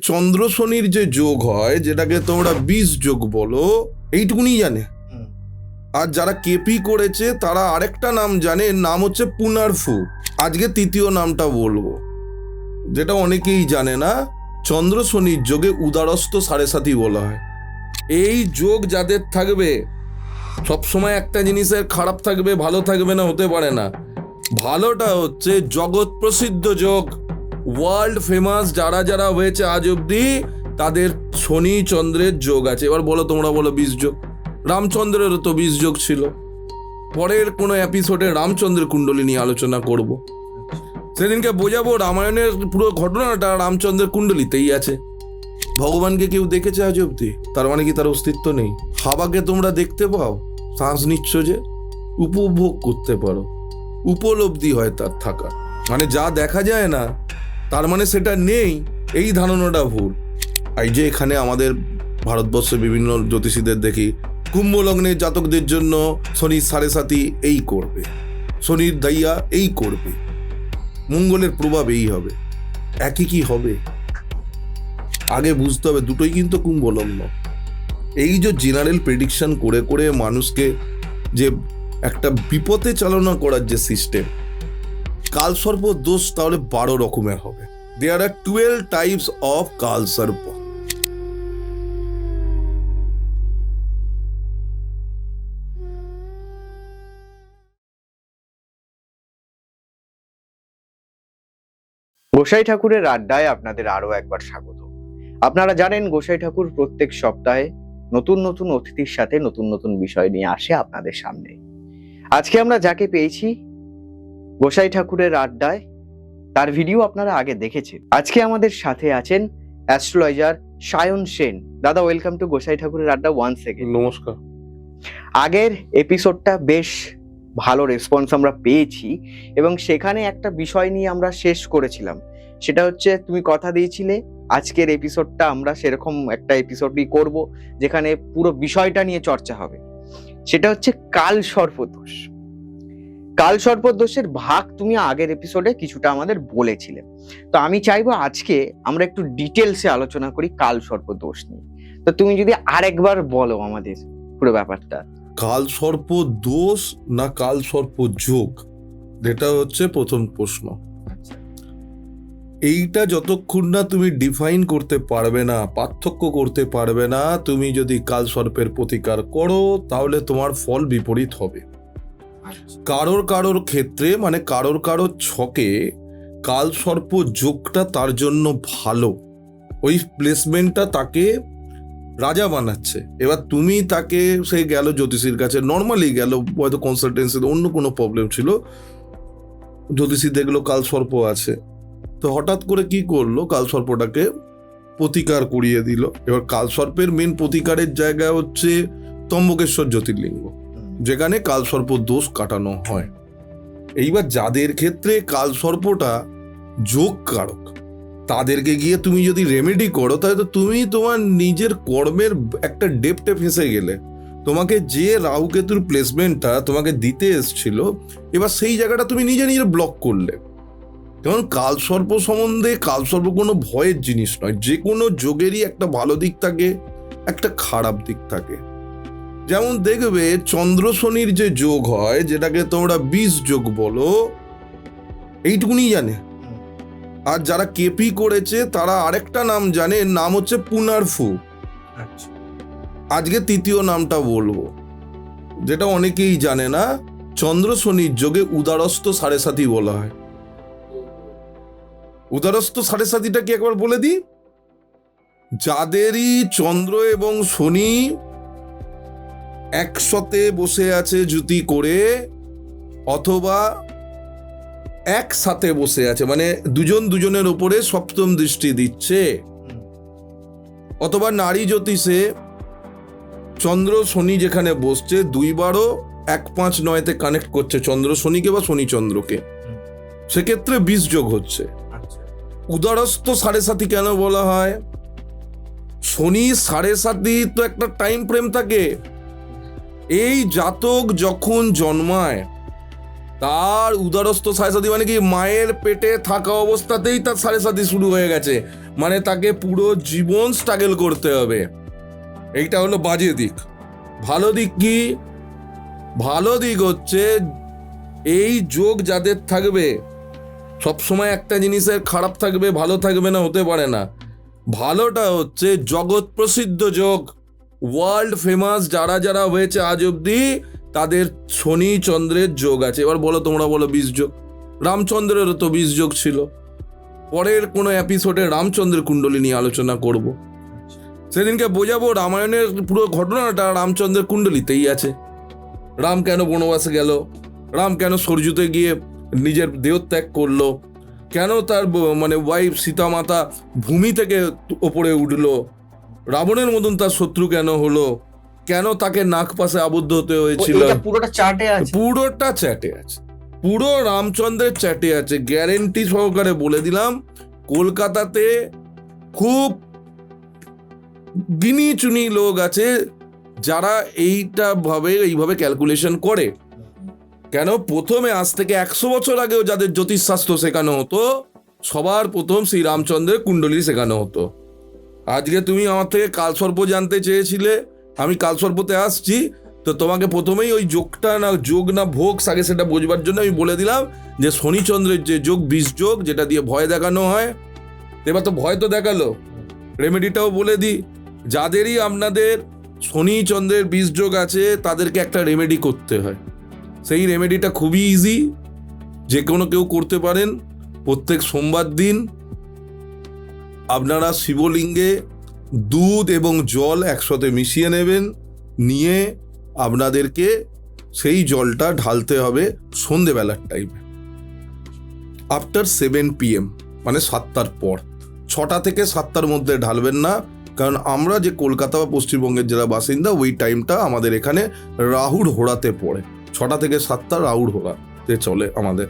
চন্দ্র শনির যে যোগ হয়, যেটাকে তোমরা 20 যোগ বলো, এইটুকুনি জানে। আর যারা কেপি করেছে তারা আরেকটা নাম জানে, নাম হচ্ছে পুনারফু। আজকে তৃতীয় নামটা বলবো, যেটা অনেকেই জানে না। চন্দ্র শনির যোগে উদারস্থ সাড়ে সাথী বলা হয়। এই যোগ যাদের থাকবে, সবসময় একটা জিনিসের খারাপ থাকবে ভালো থাকবে না, হতে পারে না। ভালোটা হচ্ছে জগৎ প্রসিদ্ধ যোগ, ওয়ার্ল্ড ফেমাস যারা যারা হয়েছে আজ অব্দি, তাদের শনি চন্দ্রের যোগ আছে। এবার বলো, তোমরা বলো 20 যোগ। রামচন্দ্রেরও তো 20 যোগ ছিল। পরের কোনো এপিসোডে রামচন্দ্রের কুণ্ডলী নিয়ে আলোচনা করব। সেদিনকে বোঝাবো রামায়ণের পুরো ঘটনাটা রামচন্দ্রের কুণ্ডলিতেই আছে। ভগবানকে কেউ দেখেছে আজ অব্দি? তার মানে কি তার অস্তিত্ব নেই? হাওয়াকে তোমরা দেখতে পাও, শ্বাস নিচ্ছ যে, উপভোগ করতে পারো, উপলব্ধি হয় তার থাকা। মানে যা দেখা যায় না তার মানে সেটা নেই, এই ধারণাটা ভুল। এই যে এখানে আমাদের ভারতবর্ষে বিভিন্ন জ্যোতিষীদের দেখি, কুম্ভ লগ্নের জাতকদের জন্য শনির সাড়ে সাথী এই করবে, শনির দাইয়া এই করবে, মঙ্গলের প্রভাব এই হবে। একই কি হবে? আগে বুঝতে হবে দুটোই কিন্তু কুম্ভ লগ্ন। এই যে জেনারেল প্রেডিকশন করে করে মানুষকে যে একটা বিপদে চালনা করার যে সিস্টেম, কালসর্প দোষ তাহলে 12 রকমের হবে। দেয়ার আর 12 টাইপস অফ কালসর্প। গোসাই ঠাকুরের আড্ডায় আপনাদের আরো একবার স্বাগত। আপনারা জানেন গোসাই ঠাকুর প্রত্যেক সপ্তাহে নতুন নতুন অতিথির সাথে নতুন নতুন বিষয় নিয়ে আসে আপনাদের সামনে। আজকে আমরা যাকে পেয়েছি গোসাই ঠাকুরের আড্ডায়, তার ভিডিও আপনারা আগে দেখেছেন। আজকে আমাদের সাথে আছেন অ্যাস্ট্রোলজার সায়ন সেন। দাদা, ওয়েলকাম টু গোসাই ঠাকুরের আড্ডা ওয়ান্স এগেইন। নমস্কার। আগের এপিসোডটা বেশ ভালো রেসপন্স আমরা পেয়েছি এবং সেখানে একটা বিষয় নিয়ে আমরা শেষ করেছিলাম। সেটা হচ্ছে, তুমি কথা দিয়েছিলে আজকের এপিসোডটা আমরা সেরকম একটা এপিসোডই করব যেখানে পুরো বিষয়টা নিয়ে চর্চা হবে। সেটা হচ্ছে কাল সর্পদোষ। কাল সর্পদোষের ভাগ তুমি আগের এপিসোডে কিছুটা আমাদের বলেছিলে, তো আমি চাইবো আজকে আমরা একটু ডিটেলসে আলোচনা করি কাল সর্পদোষ নিয়ে। তো তুমি যদি আরেকবার বলো আমাদের পুরো ব্যাপারটা। কালসর্প দোষ না কালসর্প যোগ, যেটা হচ্ছে প্রথম প্রশ্ন। এইটা যতক্ষণ না তুমি ডিফাইন করতে পারবে না, পার্থক্য করতে পারবে না, তুমি যদি কালসর্পের প্রতিকার করো তাহলে তোমার ফল বিপরীত হবে। কারোর কারোর ক্ষেত্রে, মানে কারোর কারোর ছকে কালসর্প যোগটা তার জন্য ভালো, ওই প্লেসমেন্টটা তাকে রাজা বানাচ্ছে। এবার তুমি তাকে, সে গেল জ্যোতিষীর কাছে, নর্মালি গেল, হয়তো কনসালটেন্সিতে অন্য কোনো প্রবলেম ছিল, জ্যোতিষী দেখলো কালসর্প আছে, তো হঠাৎ করে কি করলো, কালসর্পটাকে প্রতিকার করিয়ে দিল। এবার কালসর্পের মেন প্রতিকারের জায়গা হচ্ছে ত্রম্বকেশ্বর জ্যোতির্লিঙ্গ, যেখানে কালসর্প দোষ কাটানো হয়। এইবার যাদের ক্ষেত্রে কালসর্পটা যোগ কারক, তাদেরকে গিয়ে তুমি যদি রেমেডি করো, তাহলে তো তুমি তোমার নিজের কর্মের একটা ডেপ্টে ফেঁসে গেলে। তোমাকে যে রাহু কেতুর প্লেসমেন্টটা তোমাকে দিতে এসছিল, এবার সেই জায়গাটা তুমি নিজে নিজে ব্লক করলে। কারণ কালসর্প সম্বন্ধে, কালসর্প কোনো ভয়ের জিনিস নয়। যে কোনো যোগেরই একটা ভালো দিক থাকে, একটা খারাপ দিক থাকে। যেমন দেখবে চন্দ্র শনির যে যোগ হয়, যেটাকে তোমরা 20 যোগ বলো, এইটুকুনি জানে। আর যারা কেপি করেছে তারা আরেকটা নাম জানে, নাম হচ্ছে পুনারফু। আজকে তৃতীয় নামটা বলবো, যেটা অনেকেই জানে না। চন্দ্র শনির যোগে উদারস্থ সাড়ে সাথী বলা হয়। উদারস্থ সাড়ে সাথীটা কি একবার বলে দিই? যাদেরই চন্দ্র এবং শনি একসাথে বসে আছে জুতি করে, অথবা একসাথে বসে আছে, মানে দুজন দুজনের উপরে সপ্তম দৃষ্টি দিচ্ছে, অথবা নারী জ্যোতিষে চন্দ্র শনি যেখানে বসছে 2-12 1-5-9-তে কানেক্ট করছে চন্দ্র শনিকে বা শনি চন্দ্রকে, সেক্ষেত্রে 20 যোগ হচ্ছে। উদারস্থ সাড়ে সাথী কেন বলা হয়? শনি সাড়ে সাথী তো একটা টাইম ফ্রেম থাকে। এই জাতক যখন জন্মায় তার উদারস্থ সাড়ে সাথী মানে কি, মায়ের পেটে থাকা অবস্থাতেই তার সাড়ে সাথী শুরু হয়ে গেছে, মানে তাকে পুরো জীবন স্ট্রাগল করতে হবে। এইটা হলো বাজে দিক। ভালো দিক কি? ভালো দিক হচ্ছে এই যোগ যাদের থাকবে, সবসময় একটা জিনিসের খারাপ থাকবে ভালো থাকবে না, হতে পারে না। ভালোটা হচ্ছে জগৎ প্রসিদ্ধ যোগ, ওয়ার্ল্ড ফেমাস যারা যারা হয়েছে আজ অব্দি, তাদের শনি চন্দ্রের যোগ আছে। এবার বলো, তোমরা বলো 20 যোগ। রামচন্দ্রেরও তো 20 যোগ ছিল। পরের কোনো এপিসোডে রামচন্দ্রের কুণ্ডলী নিয়ে আলোচনা করব। সেদিনকে বোঝাবো রামায়ণের পুরো ঘটনাটা রামচন্দ্রের কুণ্ডলিতেই আছে। রাম কেন বনবাসে গেল, রাম কেন সরযুতে গিয়ে নিজের দেহত্যাগ করলো, কেন তার মানে ওয়াইফ সীতা মাতা ভূমি থেকে ওপরে উঠলো, রাবণের মতন তার শত্রু কেন হলো, কেন তাকে নাক পাশে আবদ্ধ হতে হয়েছিল, পুরোটা চার্টে আছে, পুরোটা চ্যাটে আছে, পুরো রামচন্দ্রের চ্যাটে আছে। গ্যারেন্টি সহকারে বলে দিলাম, কলকাতাতে খুব গিনি চুনি লোক আছে যারা এইভাবে ক্যালকুলেশন করে। কেন প্রথমে আজ থেকে 100 বছর আগেও যাদের জ্যোতিষশাস্ত্র শেখানো হতো, সবার প্রথম শ্রী রামচন্দ্রের কুণ্ডলী শেখানো হতো। আজকে তুমি আমার থেকে কালসর্প জানতে চেয়েছিলে, আমি কালসর্পতে আসছি, তো তোমাকে প্রথমেই ওই যোগটা না যোগ না ভোগ আগে সেটা বোঝবার জন্য আমি বলে দিলাম যে শনিচন্দ্রের যে যোগ 20 যোগ, যেটা দিয়ে ভয় দেখানো হয়। এবার তো ভয় তো দেখালো, রেমেডিটাও বলে দিই। যাদেরই আপনাদের শনি চন্দ্রের 20 যোগ আছে তাদেরকে একটা রেমেডি করতে হয়। সেই রেমেডিটা খুবই ইজি, যে কোনো কেউ করতে পারেন। প্রত্যেক সোমবার দিন আপনারা শিবলিঙ্গে দুধ এবং জল একসাথে মিশিয়ে নেবেন, নিয়ে আপনাদেরকে সেই জলটা ঢালতে হবে সন্ধেবেলার টাইমে, আফটার 7 PM, মানে 7টার পর। 6টা থেকে 7টার মধ্যে ঢালবেন না, কারণ আমরা যে কলকাতা বা পশ্চিমবঙ্গের যারা বাসিন্দা, ওই টাইমটা আমাদের এখানে রাহুর হোড়াতে পড়ে। 6টা থেকে 7টা রাহুর হোড়াতে চলে আমাদের,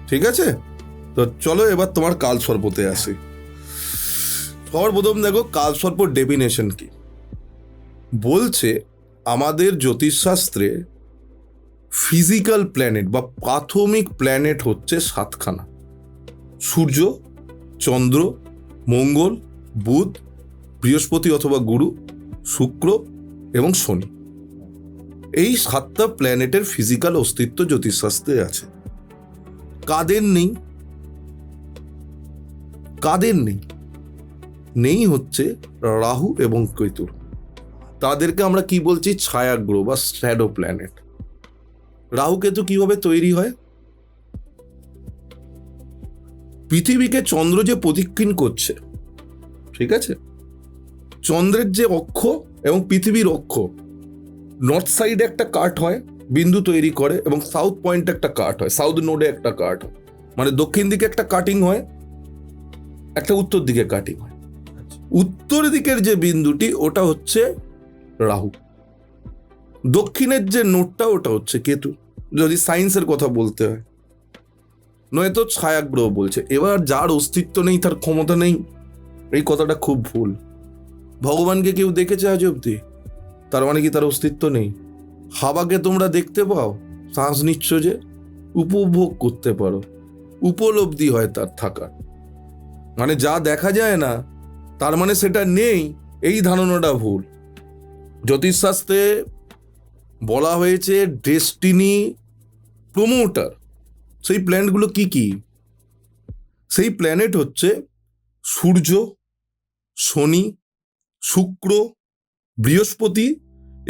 ঠিক আছে? তো চলো এবার তোমার কালসর্পতে আসি। সর্বপ্রথম দেখো কালসর্পর ডেফিনেশন কি বলছে। আমাদের জ্যোতিষশাস্ত্রে ফিজিক্যাল প্ল্যানেট বা প্রাথমিক প্ল্যানেট হচ্ছে 7খানা: সূর্য, চন্দ্র, মঙ্গল, বুধ, বৃহস্পতি অথবা গুরু, শুক্র এবং শনি। এই 7টা প্ল্যানেটের ফিজিক্যাল অস্তিত্ব জ্যোতিষশাস্ত্রে আছে। কাদের নেই? কাদের নেই? নেই হচ্ছে রাহু এবং কেতুর। তাদেরকে আমরা কি বলছি? ছায়াগ্রহ বা শ্যাডো প্ল্যানেট। রাহু কেতু কিভাবে তৈরি হয়? পৃথিবীকে চন্দ্র যে প্রদক্ষিণ করছে, ঠিক আছে, চন্দ্রের যে অক্ষ এবং পৃথিবীর অক্ষ, নর্থ সাইডে একটা কাট হয়, বিন্দু তৈরি করে, এবং সাউথ পয়েন্টে একটা কাট হয়, সাউথ নোডে একটা কাট হয়, মানে দক্ষিণ দিকে একটা কাটিং হয়, একটা উত্তর দিকে কাটিং হয়। উত্তর দিকের যে বিন্দুটি ওটা হচ্ছে রাহু, দক্ষিণের যে নোটটা ওটা হচ্ছে কেতু, যদি সায়েন্সের কথা বলতে হয়। নয়তো ছায়াগ্রহ বলছে। এবার যার অস্তিত্ব নেই তার ক্ষমতা নেই, এই কথাটা খুব ভুল। ভগবানকে কেউ দেখেছে আজ অব্দি? তার মানে কি তার অস্তিত্ব নেই? হাওয়াকে তোমরা দেখতে পাও, শ্বাস নিচ্ছ যে, উপভোগ করতে পারো, উপলব্ধি হয় তার থাকার। মানে যা দেখা যায় না তার মানে সেটা নেই, এই ধারণাটা ভুল। জ্যোতিষশাস্ত্রে বলা হয়েছে ডেস্টিনি প্রমোটার। সেই প্ল্যানেটগুলো কি কি? সেই প্ল্যানেট হচ্ছে সূর্য, শনি, শুক্র, বৃহস্পতি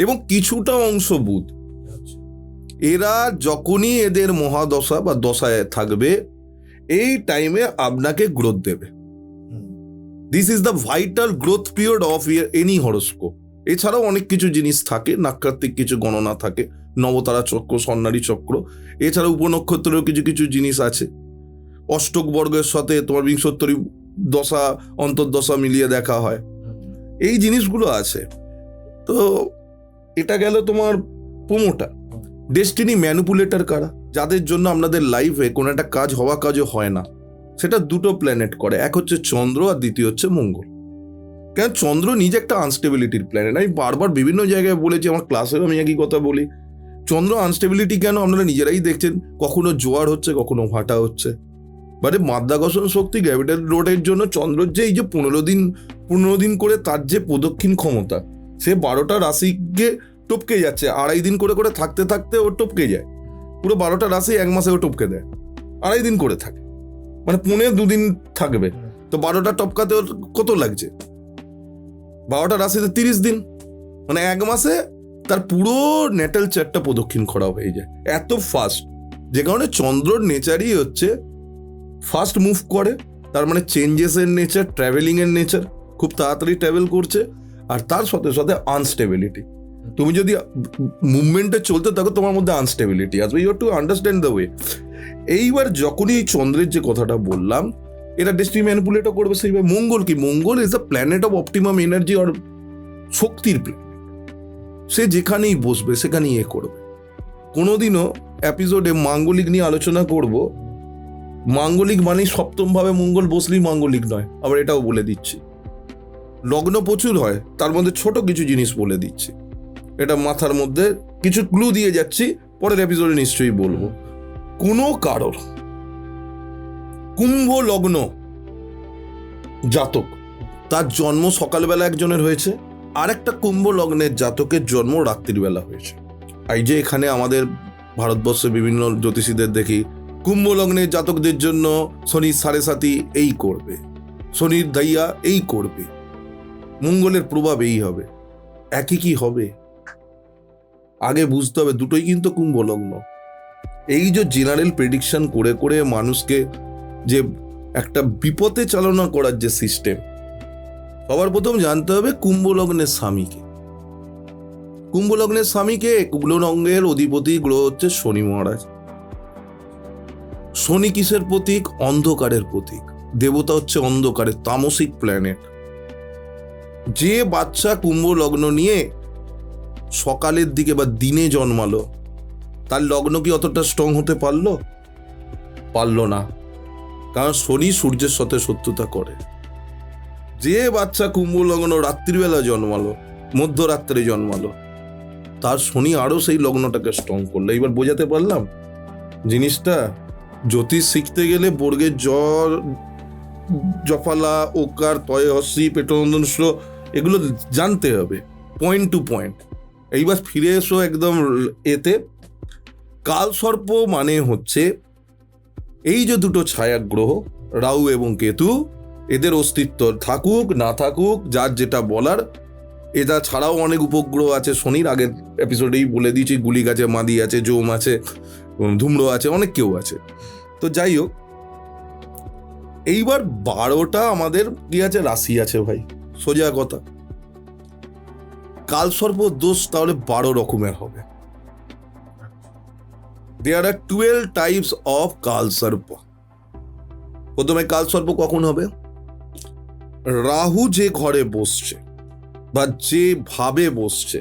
এবং কিছুটা অংশ বুধ। এরা যখনই এদের মহাদশা বা দশায় থাকবে, এই টাইমে আপনাকে গ্রোথ দেবে। This is the vital growth period of any horoscope. এছাড়াও অনেক কিছু জিনিস থাকে, নাক্ষত্রিক কিছু গণনা থাকে, নবতারা চক্র, স্বর্ণালী চক্র, এছাড়া উপনক্ষত্রেরও কিছু কিছু জিনিস আছে। অষ্টক বর্গের সাথে তোমার বিংশোত্তরী দশা অন্তর্দশা মিলিয়ে দেখা হয়, এই জিনিসগুলো আছে। তো এটা গেল তোমার প্রমোটার। ডেস্টিনি ম্যানিপুলেটর কারা? যাদের জন্য আপনাদের লাইফে কোনো একটা কাজ হওয়া কাজও হয় না, সেটা দুটো প্ল্যানেট করে, এক হচ্ছে চন্দ্র আর দ্বিতীয় হচ্ছে মঙ্গল। কেন? চন্দ্র নিজে একটা আনস্টেবিলিটির প্ল্যানেট। আমি বারবার বিভিন্ন জায়গায় বলেছি, আমার ক্লাসেও আমি একই কথা বলি, চন্দ্র আনস্টেবিলিটি কেন আপনারা নিজেরাই দেখছেন, কখনো জোয়ার হচ্ছে কখনো ভাটা হচ্ছে। মানে মাধ্যাকর্ষণ শক্তি গ্র্যাভিটেশন লোডের জন্য চন্দ্রের যে এই যে 15 দিন করে তার যে প্রদক্ষিণ ক্ষমতা, সে 12টা রাশিকে টপকে যাচ্ছে। 2.5 দিন করে করে থাকতে থাকতে ও টপকে যায়, পুরো 12টা রাশি 1 মাসে ও টপকে দেয়, 2.5 দিন করে থাকে, মানে 2 দিন থাকবে। তো 12টা টপকাতে ওর কত লাগছে? 12টা রাশিতে 30 দিন, মানে 1 মাসে তার পুরো নেটাল চার্টটা প্রদক্ষিণ করা হয়ে যায়, এত ফাস্ট। যে কারণে চন্দ্রর নেচারই হচ্ছে ফাস্ট মুভ করে, তার মানে চেঞ্জেস এর নেচার, ট্রাভেলিং এর নেচার, খুব তাড়াতাড়ি ট্রাভেল করছে। আর তার সাথে সাথে আনস্টেবিলিটি, তুমি যদি মুভমেন্টে চলতে থাকো তোমার মধ্যে আনস্টেবিলিটি আসবে, you have to understand the way. এইবার যখনই এই চন্দ্রের যে কথাটা বললাম, এটা ডেস্টিনি ম্যানিপুলেটও করবে সেইভাবে। মঙ্গল কি? Mangal is the planet of optimum energy, আর শক্তির প্ল্যানেট। সে যেখানেই বসবে সেখানেই এ করবে। কোনোদিনও এপিসোডে মাঙ্গলিক নিয়ে আলোচনা করব, মাঙ্গলিক মানেই সপ্তম ভাবে মঙ্গল বসলেই মাঙ্গলিক নয়, আবার এটাও বলে দিচ্ছি। লগ্ন প্রচুর হয়, তার মধ্যে ছোট কিছু জিনিস বলে দিচ্ছি, এটা মাথার মধ্যে কিছু ক্লু দিয়ে যাচ্ছি, পরের এপিসোডে নিশ্চয়ই বলবো। কোনো কারোর কুম্ভ লগ্ন জাতক, তার জন্ম সকালবেলা একজনের হয়েছে, আর একটা কুম্ভ লগ্নের জাতকের জন্ম রাত্রিবেলা হয়েছে। এই যে এখানে আমাদের ভারতবর্ষে বিভিন্ন জ্যোতিষীদের দেখি কুম্ভ লগ্নের জাতকদের জন্য শনির 7.5 এই করবে, শনির দাইয়া এই করবে, মঙ্গলের প্রভাব এই হবে। একই কি হবে? আগে বুঝতে হবে দুটোই কিন্তু কুম্ভ লগ্ন। এই যে জেনারেল প্রেডিকশন করে করে মানুষকে যে একটা বিপদে চালনা করার যে সিস্টেম, সবার প্রথম জানতে হবে কুম্ভ লগ্নের স্বামীকে। কুম্ভ লগ্নের স্বামীকে, কুম্ভ লগ্নের অধিপতি গ্রহ হচ্ছে শনি মহারাজ। শনি কিসের প্রতীক? অন্ধকারের প্রতীক, দেবতা হচ্ছে অন্ধকারের, তামসিক প্ল্যানেট। যে বাচ্চা কুম্ভ লগ্ন নিয়ে সকালের দিকে বা দিনে জন্মালো, তার লগ্ন কি অতটা স্ট্রং হতে পারলো না, কারণ শনি সূর্যের সাথে শত্রুতা করে। যে বাচ্চা কুম্ভ লগ্ন রাত্রিবেলা জন্মালো, মধ্যরাত্রে জন্মালো, তার শনি আরো সেই লগ্নটাকে স্ট্রং করলো। এবার বোঝাতে পারলাম জিনিসটা? জ্যোতিষ শিখতে গেলে বর্গের জ্বর, জফালা, ওকার, তয়, হস্যি, পেটনন্দস্র, এগুলো জানতে হবে পয়েন্ট টু পয়েন্ট। এইবার ফিরে এসো একদম এতে। কালসর্প মানে হচ্ছে এই যে দুটো ছায়াগ্রহ রাহু এবং কেতু, এদের অস্তিত্ব থাকুক না থাকুক, যার যেটা বলার। এটা ছাড়াও অনেক উপগ্রহ আছে শনির, আগের এপিসোডেই বলে দিয়েছি, গুলিক আছে, মাদি আছে, জোম আছে, ধূম্র আছে, অনেক কেউ আছে। তো যাই হোক, এইবার 12টা আমাদের কি আছে? রাশি আছে ভাই, সোজা কথা। কালসর্প দোষ তাহলে 12 রকমের হবে। There are 12 types of কালসর্প। প্রথমে কালসর্প কখন হবে? রাহু যে ঘরে বসছে বা যে ভাবে বসছে,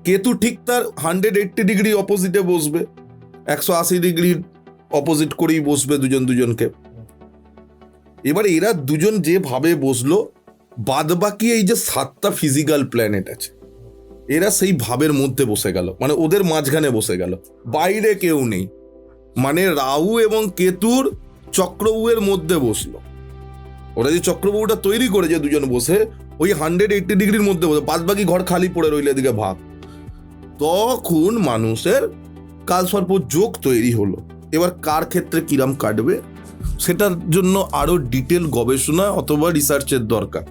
কেতু ঠিক তার 180 ডিগ্রি অপোজিটে বসবে, 180 ডিগ্রি অপোজিট করেই বসবে দুজনকে। এবার এরা দুজন যে ভাবে বসলো, বাদ বাকি এই যে 7টা ফিজিক্যাল প্ল্যানেট আছে, এরা সেই ভাবের মধ্যে বসে গেল, মানে ওদের মাঝখানে বসে গেল, বাইরে কেউ নেই। মানে রাহু এবং কেতুর চক্রব্যূহের মধ্যে বসলো। ওরা যে চক্রব্যূহটা তৈরি করেছে দুজন বসে, ওই 180 ডিগ্রির মধ্যে বসে, বাদ বাকি ঘর খালি পড়ে রইল এদিকে ভাগ। তখন মানুষের কালসর্প যোগ তৈরি হলো। এবার কার ক্ষেত্রে কিরাম কাটবে সেটার জন্য আরো ডিটেল গবেষণা অথবা রিসার্চের দরকার।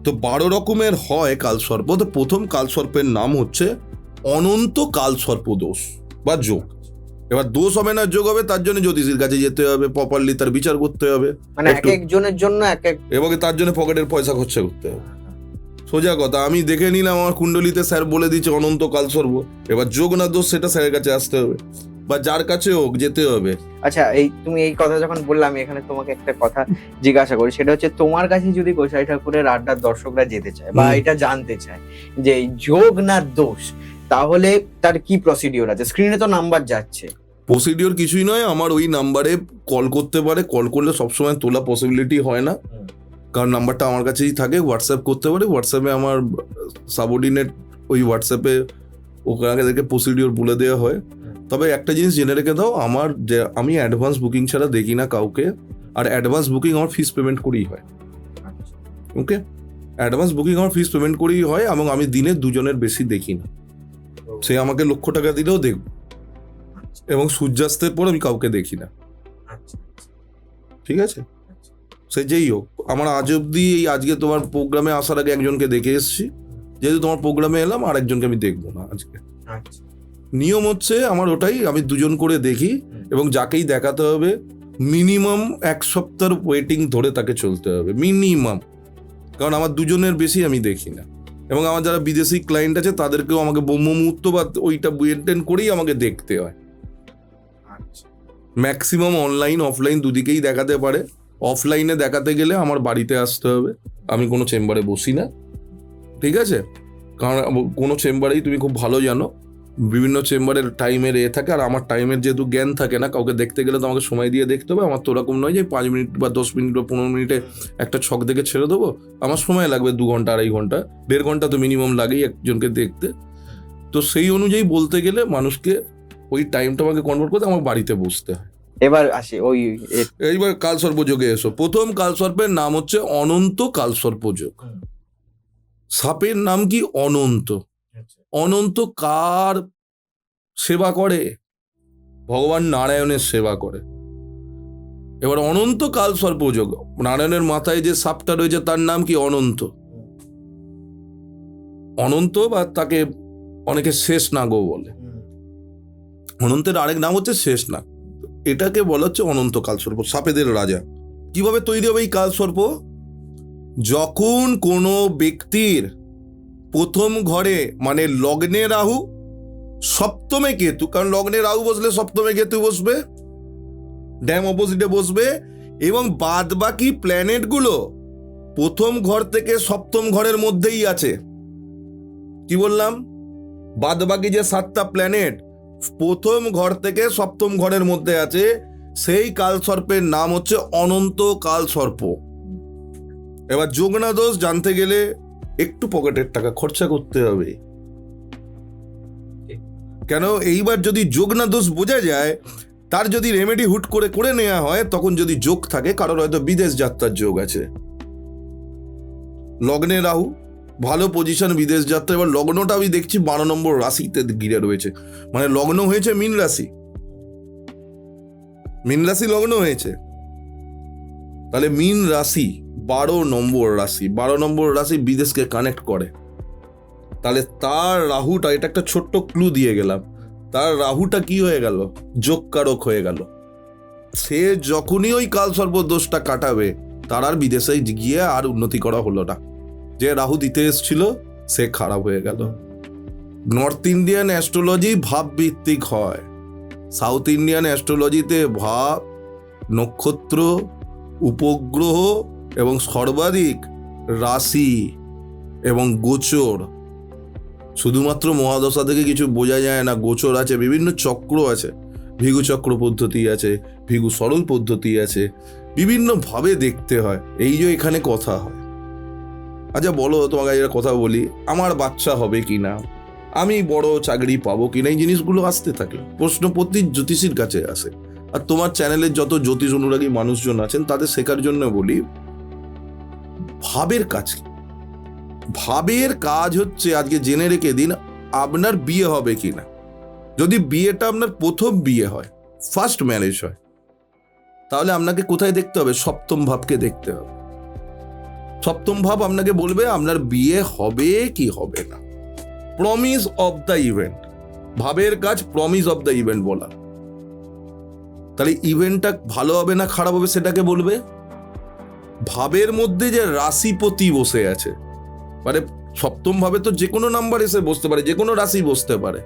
তো 12 রকমের হয় কালসর্প। তো প্রথম কালসর্পের নাম হচ্ছে অনন্ত কালসর্প দোষ বা যোগ। এবার দোষ হবে না যোগ হবে, তার জন্য জ্যোতিষীর কাছে যেতে হবে, প্রপারলি তার বিচার করতে হবে, মানে এক একজনের জন্য এক এক, এবং তার জন্য পকেটের পয়সা খরচা করতে হবে। সোজা কথা, আমি দেখে নিলাম আমার কুণ্ডলিতে স্যার বলে দিচ্ছে অনন্ত কালসর্প, এবার যোগ না দোষ সেটা স্যারের কাছে আসতে হবে বা যার কাছে হোক যেতে হবে। আচ্ছা, এই তুমি এই কথা যখন বললাম, এখানে তোমাকে একটা কথা জিজ্ঞাসা করি, সেটা হচ্ছে তোমার কাছে যদি গোসাই ঠাকুরের আড্ডার দর্শকরা যেতে চায় বা এটা জানতে চায় যে যোগ না দোষ, তাহলে তার কি প্রসিডিওর আছে? স্ক্রিনে তো নাম্বার যাচ্ছে। প্রসিডিওর কিছুই নয়, আমার ওই নাম্বারে কল করতে পারে। কল করলে সবসময় তোলা পসিবিলিটি হয় না, কারণ নাম্বারটা আমার কাছেই থাকে। হোয়াটসঅ্যাপ করতে পারে, হোয়াটসঅ্যাপে আমার সাবঅর্ডিনেট ওই হোয়াটসঅ্যাপে ওখানে প্রসিডিওর বলে দেওয়া হয়। তবে একটা জিনিস জেনে রেখে দাও, আমি অ্যাডভান্স বুকিং ছাড়া দেখি না কাউকে, আর অ্যাডভান্স বুকিং আমার ফিস পেমেন্ট করেই হয়। ওকে, অ্যাডভান্স বুকিং আমার ফিস পেমেন্ট করেই হয়, এবং আমি দিনে 2 জনের বেশি দেখি না। সে আমাকে 1,00,000 টাকা দিলেও দেখব, এবং সূর্যাস্তের পর আমি কাউকে দেখি না। ঠিক আছে, সে যেই হোক। আমার আজ অব্দি আজকে তোমার প্রোগ্রামে আসার আগে একজনকে দেখে এসেছি, যেহেতু তোমার প্রোগ্রামে এলাম আর একজনকে আমি দেখবো না আজকে। নিয়ম হচ্ছে আমার ওটাই, আমি 2 জন করে দেখি, এবং যাকেই দেখাতে হবে মিনিমাম 1 সপ্তাহের ওয়েটিং ধরে তাকে চলতে হবে, মিনিমাম। কারণ আমার 2 জনের বেশি আমি দেখি না, এবং আমার যারা বিদেশি ক্লায়েন্ট আছে তাদেরকেও আমাকে ব্রহ্ম মুহূর্ত বা ওইটা মেনটেন করেই আমাকে দেখতে হয়। ম্যাক্সিমাম অনলাইন অফলাইন দুদিকেই দেখাতে পারে। অফলাইনে দেখাতে গেলে আমার বাড়িতে আসতে হবে, আমি কোনো চেম্বারে বসি না। ঠিক আছে, কারণ কোনো চেম্বারেই তুমি খুব ভালো জানো বিভিন্ন চেম্বারের টাইমের থাকে, আর আমার টাইমের যেহেতু জ্ঞান থাকে না, কাউকে দেখতে গেলে তো আমাকে সময় দিয়ে দেখতে হবে। আমার তো ওরকম নয় যে 5 মিনিট বা 10 মিনিট বা 15 মিনিটে একটা ছক দেখে ছেড়ে দেবো। আমার সময় লাগবে 2 ঘন্টা, 2.5 ঘন্টা, 1.5 ঘন্টা তো মিনিমাম লাগেই একজনকে দেখতে। তো সেই অনুযায়ী বলতে গেলে মানুষকে ওই টাইমটা আমাকে কনভার্ট করতে আমার বাড়িতে বসতে হয়। এবার আসি এইবার কালসর্পযোগে এসো। প্রথম কালসর্পের নাম হচ্ছে অনন্ত কালসর্পযোগ। সাপের নাম কি? অনন্ত। অনন্ত কার সেবা করে? ভগবান নারায়ণের সেবা করে। এবার অনন্ত কালসর্পযোগ, নারায়ণের মাথায় যে সাপটা রয়েছে তার নাম কি? অনন্ত। অনন্ত বা তাকে অনেকে শেষ নাগও বলে। অনন্তের আরেক নাম হচ্ছে শেষ নাগ। এটাকে বলা হচ্ছে অনন্ত কালসর্প, সাপেদের রাজা। কিভাবে তৈরি হবে এই কালসর্প? যখন কোনো ব্যক্তির প্রথম ঘরে মানে লগ্নে রাহু, সপ্তমে কেতু, কারণ লগ্নে রাহু বসলে সপ্তমে কেতু বসবে, ড্যাম অপোজিটে বসবে, এবং বাদ বাকি প্ল্যানেটগুলো প্রথম ঘর থেকে সপ্তম ঘরের মধ্যেই আছে। কি বললাম? বাদ বাকি যে 7টা প্ল্যানেট প্রথম ঘর থেকে সপ্তম ঘরের মধ্যে আছে, সেই কালসর্পের নাম হচ্ছে অনন্ত কালসর্প। এবার যোগনা দোষ জানতে গেলে একটু পকেটের টাকা খরচা করতে হবে। কেন? এইবার যদি যোগনা দোষ বোঝা যায়, তার যদি রেমেডি হুট করে করে নেওয়া হয়, তখন যদি যোগ থাকে, কারোর হয়তো বিদেশ যাত্রার যোগ আছে, লগ্নে রাহু, ভালো পজিশন বিদেশ যাত্রা। এবার লগ্নটা আমি দেখছি 12 নম্বর রাশিতে ঘিরে রয়েছে, মানে লগ্ন হয়েছে মীন রাশি, মীন রাশি লগ্ন হয়েছে। তাহলে মীন রাশি 12 নম্বর রাশি, 12 নম্বর রাশি বিদেশকে কানেক্ট করে। তাহলে তার রাহুটা, এটা একটা ছোট্ট ক্লু দিয়ে গেলাম, তার রাহুটা কি হয়ে গেল? যোগকারক হয়ে গেল। সে যখনই ওই কালসর্প দোষটা কাটাবে, তার আর বিদেশে গিয়ে আর উন্নতি করা হলো না। যে রাহু দিতে এসেছিল সে খারাপ হয়ে গেল। নর্থ ইন্ডিয়ান অ্যাস্ট্রোলজি ভাব ভিত্তিক হয়, সাউথ ইন্ডিয়ান অ্যাস্ট্রোলজিতে ভাব, নক্ষত্র, উপগ্রহ এবং সর্বাধিক রাশি এবং গোচর। শুধুমাত্র মহাদশা থেকে কিছু বোঝা যায় না, গোচর আছে, বিভিন্ন চক্র আছে, ভৃগু চক্র পদ্ধতি আছে, ভৃগু সরল পদ্ধতি আছে, বিভিন্নভাবে দেখতে হয়। এই যে এখানে কথা হয়। আচ্ছা বলো, তোমাকে একটা কথা বলি, আমার বাচ্চা হবে কিনা, আমি বড় চাকরি পাবো কিনা, এই জিনিসগুলো আসতে থাকে, প্রশ্ন প্রতি জ্যোতিষীর কাছে আসে। আর তোমার চ্যানেলের যত জ্যোতিষ অনুরাগী মানুষজন আছেন তাদের শেখার জন্য বলি, ভাবের কাজ কি? ভাবের কাজ হচ্ছে, আজকে জেনে রেখে দিন, আপনার বিয়ে হবে কিনা। যদি বিয়েটা আপনার প্রথম বিয়ে হয়, ফার্স্ট ম্যারেজ হয়, তাহলে আপনাকে কোথায় দেখতে হবে? সপ্তম ভাবকে দেখতে হবে। সপ্তম ভাব আপনাকে বলবে আপনার বিয়ে হবে কি হবে না। প্রমিস অফ দ্য ইভেন্ট, ভাবের কাজ প্রমিস অফ দ্য ইভেন্ট বলা। তাহলে ইভেন্টটা ভালো হবে না খারাপ হবে সেটাকে বলবে। ভাবের মধ্যে যে রাশিপতি বসে আছে, মানে সপ্তম ভাবে তো যে কোনো নাম্বার এসে বসতে পারে, যে কোনো রাশি বসতে পারে।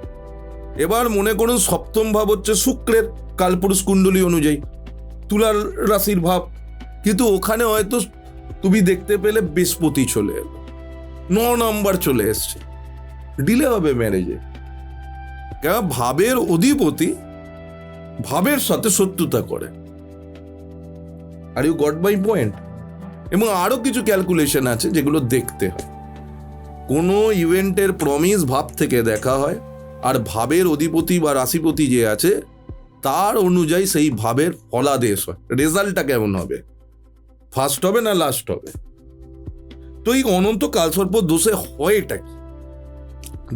এবার মনে করুন সপ্তম ভাব হচ্ছে শুক্রের কালপুরুষ কুণ্ডলী অনুযায়ী তুলার রাশির ভাব, কিন্তু ওখানে হয়তো তুমি দেখতে পেলে বৃহস্পতি চলে এলো, 9 নাম্বার চলে এসছে, ডিলে হবে ম্যারেজে। কেন? ভাবের অধিপতি ভাবের সাথে শত্রুতা করে। Are you got my point? এবং আরো কিছু ক্যালকুলেশন আছে যেগুলো দেখতে হয়। কোনো ইভেন্টের প্রমিস ভাব থেকে দেখা হয়, আর ভাবের অধিপতি বা রাশিপতি যে আছে তার অনুযায়ী সেই ভাবের ফলাদেশ হয়, রেজাল্টটা কেমন হবে, ফার্স্ট হবে না লাস্ট হবে। তো এই অনন্ত কালসর্প দোষে হয় এটা কি?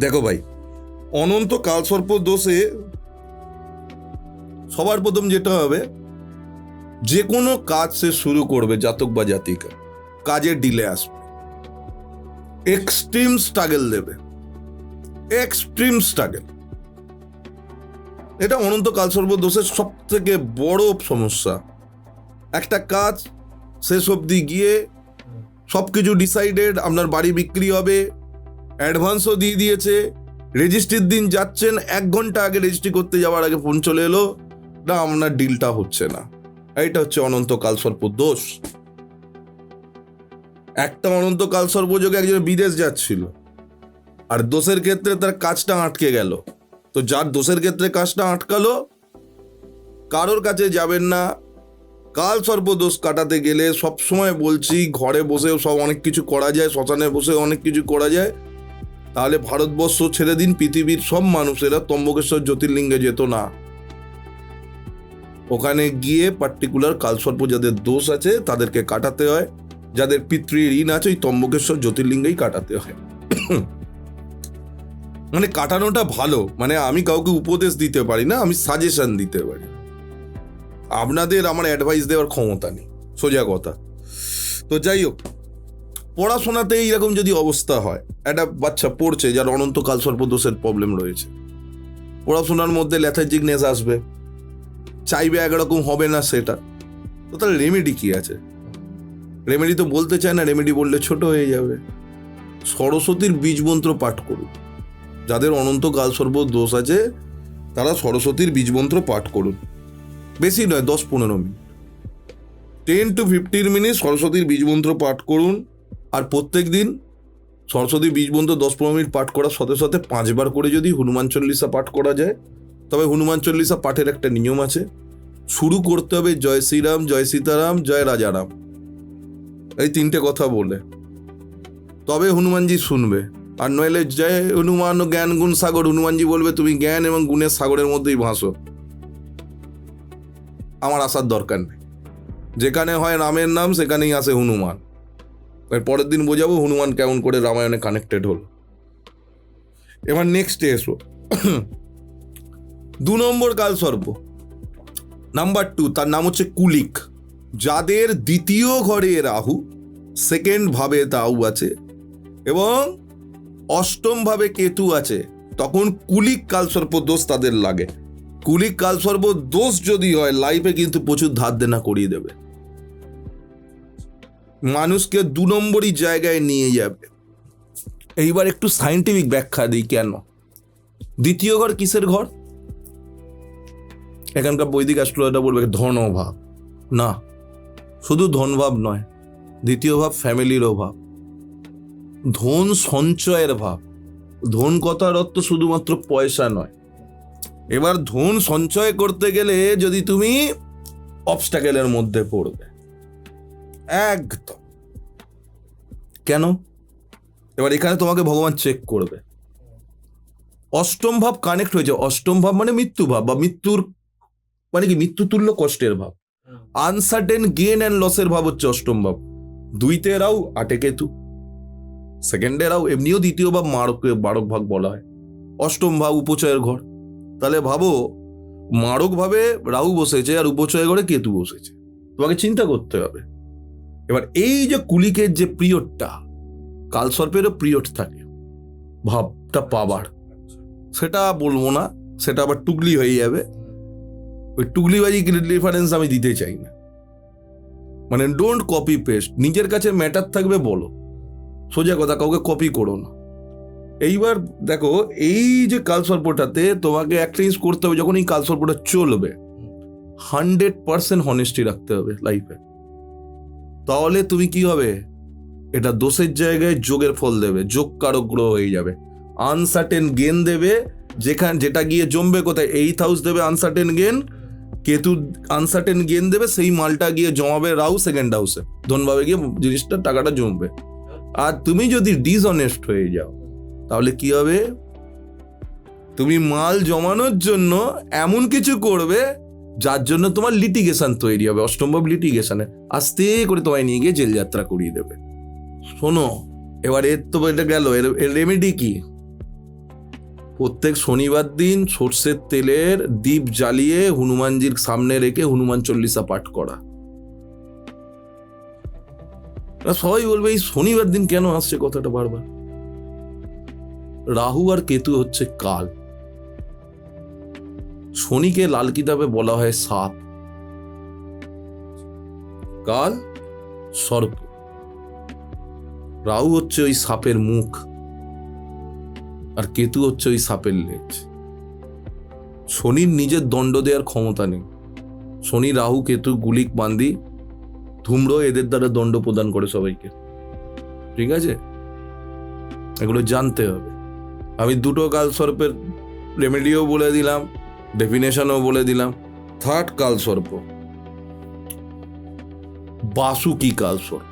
দেখো ভাই, অনন্ত কালসর্প দোষে সবার প্রথম যেটা হবে, যে কোনো কাজ সে শুরু করবে জাতক বা জাতিকা, কাজে ডিলে আসবে, এক্সট্রিম স্ট্রাগল দেবে, এক্সট্রিম স্ট্রাগল। এটা অনন্ত কালসর্প দোষের সব থেকে বড় সমস্যা। একটা কাজ শেষ অবধি গিয়ে সবকিছু ডিসাইডেড, আপনার বাড়ি বিক্রি হবে, অ্যাডভান্সও দিয়ে দিয়েছে, রেজিস্ট্রির দিন যাচ্ছেন, 1 ঘন্টা আগে রেজিস্ট্রি করতে যাওয়ার আগে ফোন চলে এলো, না আপনার ডিলটা হচ্ছে না। এইটা হচ্ছে অনন্ত কালসর্প দোষ। একটা অনন্ত কালসর্প যোগে একজন বিদেশ যাচ্ছিল, আর দোষের ক্ষেত্রে তার কাজটা আটকে গেল। তো যার দোষের ক্ষেত্রে কাজটা আটকালো, কারোর কাছে যাবেন না। কালসর্প দোষ কাটাতে গেলে সবসময় বলছি, ঘরে বসেও সব অনেক কিছু করা যায়, শ্মশানে বসেও অনেক কিছু করা যায়। তাহলে ভারতবর্ষ ছেড়ে দিন, পৃথিবীর সব মানুষেরা ত্রম্বকেশ্বর জ্যোতির্লিঙ্গে যেত না। ওখানে গিয়ে পার্টিকুলার কালসর্প যাদের দোষ আছে তাদেরকে কাটাতে হয়, যাদের পিতৃ ঋণ আছে ওই ত্রম্বকেশ্বর জ্যোতির্লিঙ্গেই কাটাতে হয়। মানে কাটানোটা ভালো, মানে আমি কাউকে উপদেশ দিতে পারি না, আমি সাজেশন দিতে পারি। আপনাদের আমার অ্যাডভাইস দেওয়ার ক্ষমতা নেই, সোজা কথা। তো যাই হোক, পড়াশোনাতে এইরকম যদি অবস্থা হয়, একটা বাচ্চা পড়ছে যার অনন্ত কালসর্প দোষের প্রবলেম রয়েছে, পড়াশোনার মধ্যে ল্যাথার্জিকনেস আসবে, চাইবে একরকম হবে না সেটা, তো তার রেমেডি কি আছে? রেমেডি তো বলতে চায় না, রেমেডি বললে ছোট হয়ে যাবে। সরস্বতীর বীজ মন্ত্র পাঠ করুন। যাদের অনন্ত কালসর্প দোষ আছে তারা সরস্বতীর বীজ মন্ত্র পাঠ করুন। বেশি নয়, 10-15 মিনিট, 10 to 15 মিনিট সরস্বতীর বীজ মন্ত্র পাঠ করুন। আর প্রত্যেক দিন সরস্বতী বীজ মন্ত্র 10-15 মিনিট পাঠ করার সাথে সাথে 5 বার করে যদি হনুমান চল্লিশা পাঠ করা যায়, তবে হনুমান চল্লিশা পাঠের একটা নিয়ম আছে, শুরু করতে হবে জয় শ্রীরাম, জয় সীতারাম, জয় রাজারাম, এই 3টে কথা বলে, তবে হনুমানজি শুনবে। আর নইলে জয় হনুমান জ্ঞান গুণ সাগর, হনুমানজি বলবে তুমি জ্ঞান এবং গুণের সাগরের মধ্যেই ভাসো, আমার আসার দরকার নেই। যেখানে হয় রামের নাম সেখানেই আসে হনুমান। এর পরের দিন বোঝাবো হনুমান কেমন করে রামায়ণে কানেক্টেড হলো। এবার নেক্সটে এসো, 2 নম্বর কালসর্প, নাম্বার 2, তার নাম হচ্ছে কুলিক। যাদের দ্বিতীয় ঘরে রাহু, সেকেন্ড ভাবে রাহু আছে এবং অষ্টম ভাবে কেতু আছে, তখন কুলিক কালসর্প দোষ তাদের লাগে। কুলিক কালসর্প দোষ যদি হয়, লাইফে কিন্তু প্রচুর ধার দেনা করিয়ে দেবে, মানুষকে 2 নম্বরই জায়গায় নিয়ে যাবে। এইবার একটু সায়েন্টিফিক ব্যাখ্যা দিই কেন। দ্বিতীয় ঘর কিসের ঘর? এখানকার বৈদিক অ্যাস্ট্রোলজাররা বলবে ধনভাব। না, শুধু ধনভাব নয়, দ্বিতীয় ভাব ফ্যামিলিরও ভাব, ধন সঞ্চয়ের ভাব। ধন কথার অর্থ শুধুমাত্র পয়সা নয়। এবার ধন সঞ্চয় করতে গেলে যদি তুমি অবস্ট্যাকেলের মধ্যে পড়বে, একদম। কেন? এবার এখানে তোমাকে ভগবান চেক করবে। অষ্টম ভাব কানেক্ট হয়েছে, অষ্টম ভাব মানে মৃত্যু ভাব, বা মৃত্যুর মানে কি, মৃত্যুতুল্য কষ্টের ভাব। আনসার্টেন গেন অ্যান্ড লসের ভাব হচ্ছে অষ্টম ভাব। 2তে রাহু, 8-এ কেতু, সেকেন্ডে রাহু। এমনিও দ্বিতীয় ভাব মারক ভাগ বলা হয়, অষ্টম ভাব উপচয়ের ঘর। তাহলে ভাবো, মারক ভাবে রাহু বসেছে আর উপচয় ঘরে কেতু বসেছে, তোমাকে চিন্তা করতে হবে। এবার এই যে কুলিকের যে পিরিয়ডটা, কালসর্পেরও পিরিয়ড থাকে ভাবটা পাবার, সেটা বলবো না, সেটা আবার টুকলি হয়ে যাবে। ওই টুকলিবাজি রেফারেন্স আমি দিতে চাই না। মানে ডোন্ট কপি পেস্ট, নিজের কাছে ম্যাটার থাকবে বলো, সোজা কথা, কাউকে কপি করো না। এইবার দেখো, এই যে কালসর্পটাতে তোমাকে একটা জিনিস করতে হবে, যখন এই কালসর্পটা চলবে 100% হনেস্টি রাখতে হবে লাইফে। তাহলে তুমি কি হবে, এটা দোষের জায়গায় যোগের ফল দেবে, যোগ কারক গ্রহ হয়ে যাবে। আনসার্টেন গেন দেবে, যেটা গিয়ে জমবে কোথায়, 8th হাউস দেবে uncertain gain, Ketu uncertain gain দেবে, সেই মালটা গিয়ে জমাবে রাহু 2nd হাউসে, ধনভাবে গিয়ে জিনিসটা টাকাটা জমবে। আর তুমি যদি ডিসঅনেস্ট হয়ে যাও, তাহলে কি হবে, তুমি মাল জমানোর জন্য এমন কিছু করবে যার জন্য তোমার লিটিগেশন তৈরি হবে, অষ্টম ভাব লিটিগেশনে আস্তে করে তোমায় নিয়ে গিয়ে জেল যাত্রা করিয়ে দেবে। শোনো, এবার এর তো এটা গেল, এর রেমেডি কি? প্রত্যেক শনিবার দিন সর্ষের তেলের দীপ জ্বালিয়ে হনুমানজির সামনে রেখে হনুমান চল্লিশা পাঠ করা। সবাই বলবে এই শনিবার দিন কেন আসছে কথাটা বারবার? রাহু আর কেতু হচ্ছে কাল। শনিকে লাল কিতাবে বলা হয় সাপ, কাল সর্প, রাহু হচ্ছে ওই সাপের মুখ, আর কেতু হচ্ছে ওই সাপের লেজ। শনির নিজের দণ্ড দেওয়ার ক্ষমতা নেই। শনি রাহু কেতু গুলিক বান্দি ধূম্র এদের দ্বারা দণ্ড প্রদান করে সবাইকে। ঠিক আছে, এগুলো জানতে হবে। আমি দুটো কালসর্পের রেমেডিও বলে দিলাম, ডেফিনেশনও বলে দিলাম। থার্ড কালসর্প, বাসুকি কালসর্প।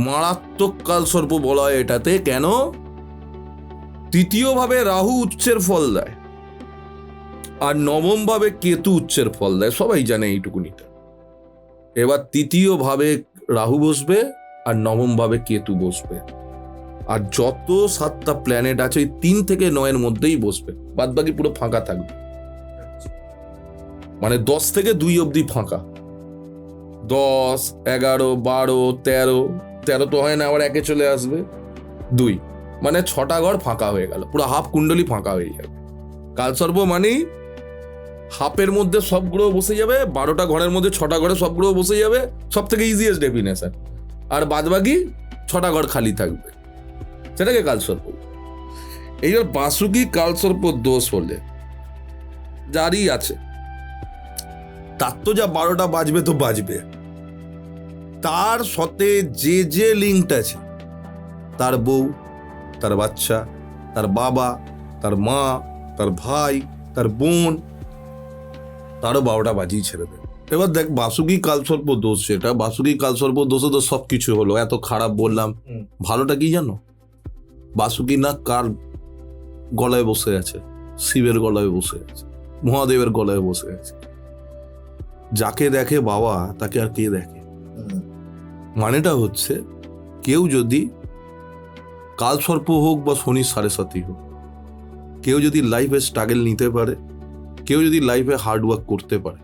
মারাত্মক কালসর্প বলা হয় এটাতে। কেন? তৃতীয় ভাবে রাহু উচ্চের ফল দেয়, আর নবম ভাবে কেতু উচ্চের ফল দেয়, সবাই জানে এইটুকুনিটা। এবার তৃতীয় ভাবে রাহু বসবে আর নবম ভাবে কেতু বসবে, আর যত 7টা প্ল্যানেট আছে ওই 3 থেকে 9 মধ্যেই বসবে, বাদ বাকি পুরো ফাঁকা থাকবে। মানে 10 থেকে 2 অব্দি ফাঁকা। 10, 11, 12, 13 তো হয় না, আবার একে চলে আসবে 2, মানে 6টা ঘর ফাঁকা হয়ে গেল, পুরো হাফ কুণ্ডলী ফাঁকা হয়ে যাবে। কালসর্প মানেই হাফের মধ্যে সব গ্রহ বসে যাবে, 12টা ঘরের মধ্যে 6টা ঘরে সব গ্রহ বসে যাবে, সব থেকে ইজিয়েস্ট ডেফিনেশন। আর বাদ বাকি 6টা ঘর খালি থাকবে, সেটাকে কালসর্প। এইবার বাসুকি কালসর্প দোষ হলে যারই আছে তার তো যা 12টা বাজবে তো বাজবে, তার সাথে যে লিঙ্কড আছে, তার বউ, তার বাচ্চা, তার বাবা, তার মা, তার ভাই, তার বোন, তারও 12টা বাজিয়ে ছেড়ে দেবে। এবার দেখ, বাসুকি কালসর্প দোষ, সেটা বাসুকি কালসর্প দোষে তো সবকিছু হলো। এত খারাপ বললাম, ভালোটা কি জানো? বাসুকি না কার গলায় বসে আছে? শিবের গলায় বসে আছে, মহাদেবের গলায় বসে আছে। যাকে দেখে বাবা, তাকে আর কে দেখে? মানেটা হচ্ছে, কেউ যদি কালসর্প হোক বা শনির 7.5 হোক, কেউ যদি লাইফে স্ট্রাগল নিতে পারে, কেউ যদি লাইফে হার্ডওয়ার্ক করতে পারে,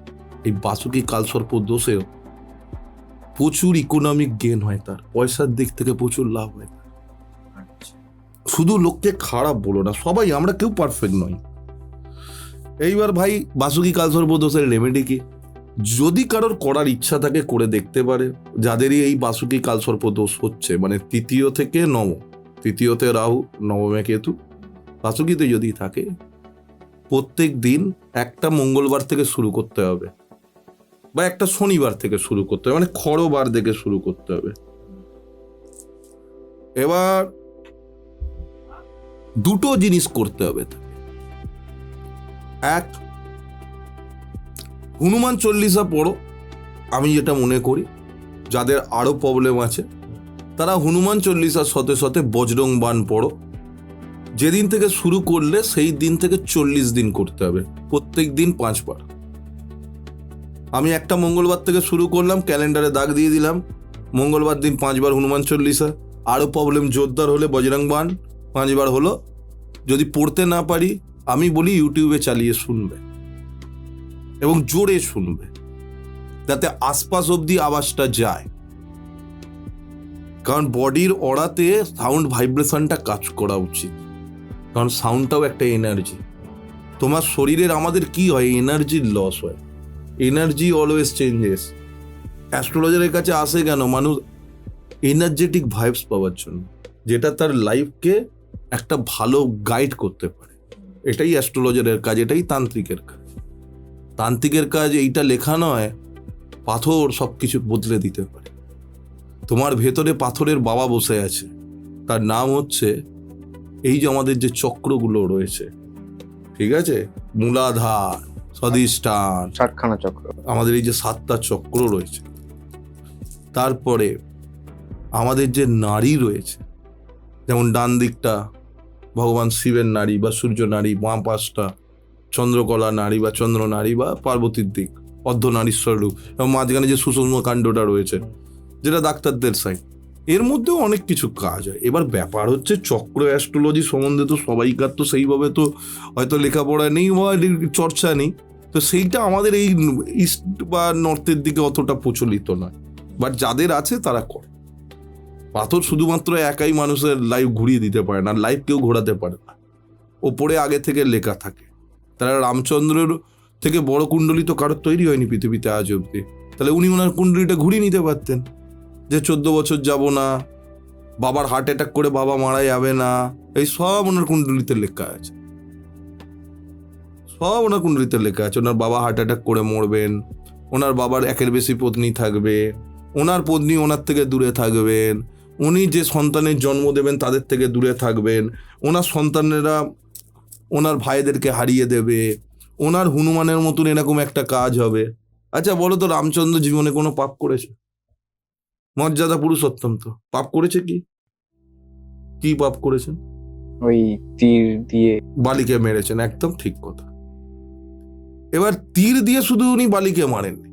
এই বাসুকি কালসর্প দোষেও প্রচুর ইকোনমিক গেন হয়, তার পয়সার দিক থেকে প্রচুর লাভ হয়। শুধু লোককে খারাপ বলো না, সবাই আমরা কেউ পারফেক্ট নই। এইবার ভাই, বাসুকি কালসর্প দোষের রেমেডি কি? যদি কারোর করার ইচ্ছা থাকে করে দেখতে পারে। যাদেরই এই বাসুকি কালসর্প দোষ হচ্ছে, মানে 3য় থেকে 9, 3য়তে রাহু, 9মে কেতু, বাসুকিতে যদি থাকে, প্রত্যেক দিন একটা মঙ্গলবার থেকে শুরু করতে হবে, বা একটা শনিবার থেকে শুরু করতে হবে, মানে খড়বার থেকে শুরু করতে হবে। এবার দুটো জিনিস করতে হবে তাকে। এক, হনুমান চল্লিশা পড়ো। আমি যেটা মনে করি, যাদের আরো প্রবলেম আছে তারা হনুমান চল্লিশার সাথে সাথে বজরং বাণ পড়ো। যেদিন থেকে শুরু করলে সেই দিন থেকে 40 দিন করতে হবে, প্রত্যেক দিন 5 বার। আমি একটা মঙ্গলবার থেকে শুরু করলাম, ক্যালেন্ডারে দাগ দিয়ে দিলাম, মঙ্গলবার দিন 5 বার হনুমান চল্লিশা। আরো প্রবলেম জোরদার হলে বজরং বাণ 5 বার হলো। যদি পড়তে না পারি, আমি বলি ইউটিউবে চালিয়ে শুনবে, এবং জোরে শুনবে, যাতে আশপাশ অব্দি আওয়াজটা যায়। কারণ বডির অরাতে সাউন্ড ভাইব্রেশনটা কাজ করা উচিত, কারণ সাউন্ডটাও একটা এনার্জি। তোমার শরীরের, আমাদের কি হয়, এনার্জির লস হয়। Energy always changes. অ্যাস্ট্রোলজারের কাছে আসে কেন মানুষ? এনার্জেটিক ভাইবস পাওয়ার জন্য, যেটা তার লাইফকে একটা ভালো গাইড করতে পারে। এটাই অ্যাস্ট্রোলজারের কাজ, এটাই তান্ত্রিকের কাজ। তান্ত্রিকের কাজ এইটা লেখা নয়, পাথর সব কিছু বদলে দিতে পারে। তোমার ভেতরে পাথরের বাবা বসে আছে, তার নাম হচ্ছে, এই যে আমাদের যে চক্রগুলো রয়েছে, ঠিক আছে, মূলাধার, স্বাধিষ্ঠান, 7খানা চক্র, আমাদের এই যে 7টা চক্র রয়েছে, তারপরে আমাদের যে নারী রয়েছে, যেমন ডান দিকটা ভগবান শিবের নারী বা সূর্য নারী, বাঁ পাশটা চন্দ্রকলা নারী বা চন্দ্র নারী বা পার্বতীর দিক, অর্ধনারীশ্বর রূপ, এবং মাঝখানে যে সুষুম্ন কাণ্ডটা রয়েছে যেটা ডাক্তারদের সাইড, এর মধ্যেও অনেক কিছু কাজ হয়। এবার ব্যাপার হচ্ছে চক্র অ্যাস্ট্রোলজি সম্বন্ধে তো সবাইকার তো সেইভাবে তো হয়তো লেখাপড়া নেই বা চর্চা নেই, তো সেইটা আমাদের এই ইস্ট বা নর্থের দিকে অতটা প্রচলিত নয়, বাট যাদের আছে তারা করে। পাথর শুধুমাত্র একাই মানুষের লাইফ ঘুরিয়ে দিতে পারে না, লাইফ কেউ ঘোরাতে পারে না, ওপরে আগে থেকে লেখা থাকে। তারা রামচন্দ্রের থেকে বড় কুণ্ডলী তো কারোর তৈরি হয়নি পৃথিবীতে আজ অব্দি, তাহলে উনি ওনার কুণ্ডলীটা ঘুরিয়ে নিতে পারতেন যে 14 বছর যাব না, বাবার হার্ট অ্যাটাক করে বাবা মারা যাবে না, এই সব ওনার কুণ্ডলীতে লেখা আছে, সব ওনার কুণ্ডলীতে লেখা আছে। ওনার বাবা হার্ট অ্যাটাক করে মরবেন, ওনার বাবার একের বেশি পত্নী থাকবে, ওনার পত্নী ওনার থেকে দূরে থাকবেন, উনি যে সন্তানের জন্ম দেবেন তাদের থেকে দূরে থাকবেন, ওনার সন্তানেরা ওনার ভাইদেরকে হারিয়ে দেবে, ওনার হনুমানের মতন এরকম একটা কাজ হবে। আচ্ছা বলো তো, রামচন্দ্র জীবনে কোনো পাপ করেছে? মর্যাদা পুরুষোত্তম তো পাপ করেছে? কি কি পাপ করেছেন? ওই তীর দিয়ে বালিকে মেরেছেন, একদম ঠিক কথা। এবার তীর দিয়ে শুধু উনি বালিকে মারেননি,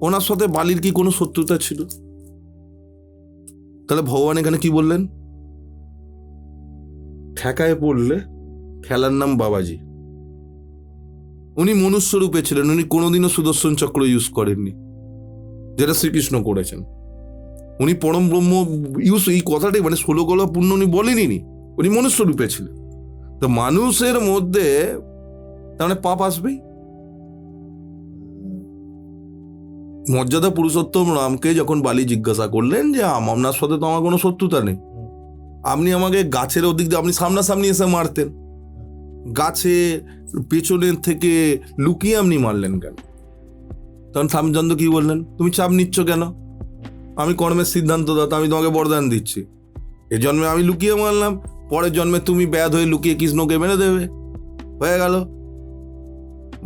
ওনার সাথে বালির কি কোনো শত্রুতা ছিল? তাহলে ভগবান এখানে কি বললেন? ঠেকায় পড়লে খেলার নাম বাবাজি। উনি মনুষ্য রূপে ছিলেন, উনি কোনোদিনও সুদর্শন চক্র ইউজ করেননি যেটা শ্রীকৃষ্ণ করেছেন। উনি পরম ব্রহ্ম ইউজ, এই কথাটাই মানে 16 কলা পূর্ণ উনি বলেনি, উনি মনুষ্য রূপে ছিলেন। তো মানুষের মধ্যে তার মানে পাপ আসবেই। মর্যাদা পুরুষোত্তম রামকে যখন বালি জিজ্ঞাসা করলেন যে আপনার সাথে তো আমার কোনো শত্রুতা নেই, আপনি আমাকে গাছের ওদিক দিয়ে আপনি সামনাসামনি এসে মারতেন, গাছে পেছনের থেকে লুকিয়ে আপনি মারলেন কেন? তখন রামচন্দ্র কি বললেন? তুমি চাপ নিচ্ছ কেন? আমি কর্মের সিদ্ধান্তদাতা, আমি তোমাকে বরদান দিচ্ছি। এ জন্মে আমি লুকিয়ে মারলাম, পরের জন্মে তুমি ব্যাধ হয়ে লুকিয়ে কৃষ্ণকে মেরে দেবে, হয়ে গেল।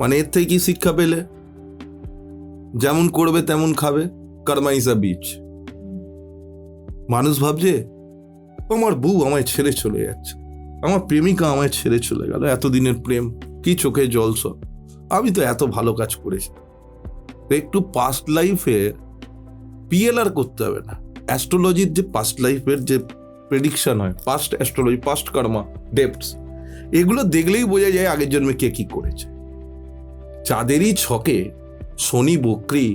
মানে এর থেকে কি শিক্ষা পেলে? যেমন করবে তেমন খাবে, কর্মা ইজ আ বীজ। মানুষ ভাবছে আমার বউ আমায় ছেড়ে চলে যাচ্ছে, আমার প্রেমিকা আমায় ছেড়ে চলে গেল, এতদিনের প্রেম কি চোখে জল সব, আমি তো এত ভালো কাজ করেছি। একটু পাস্ট লাইফে পিএলআর করতে হবে না, অ্যাস্ট্রোলজির যে পাস্ট লাইফের যে প্রেডিকশন হয়, পাস্ট অ্যাস্ট্রোলজি, পাস্ট কর্মা, ডেপথস, এগুলো দেখলেই বোঝা যায় আগের জন্মে কে কি করেছে। চাঁদেরই ছকে শনি বক্রী,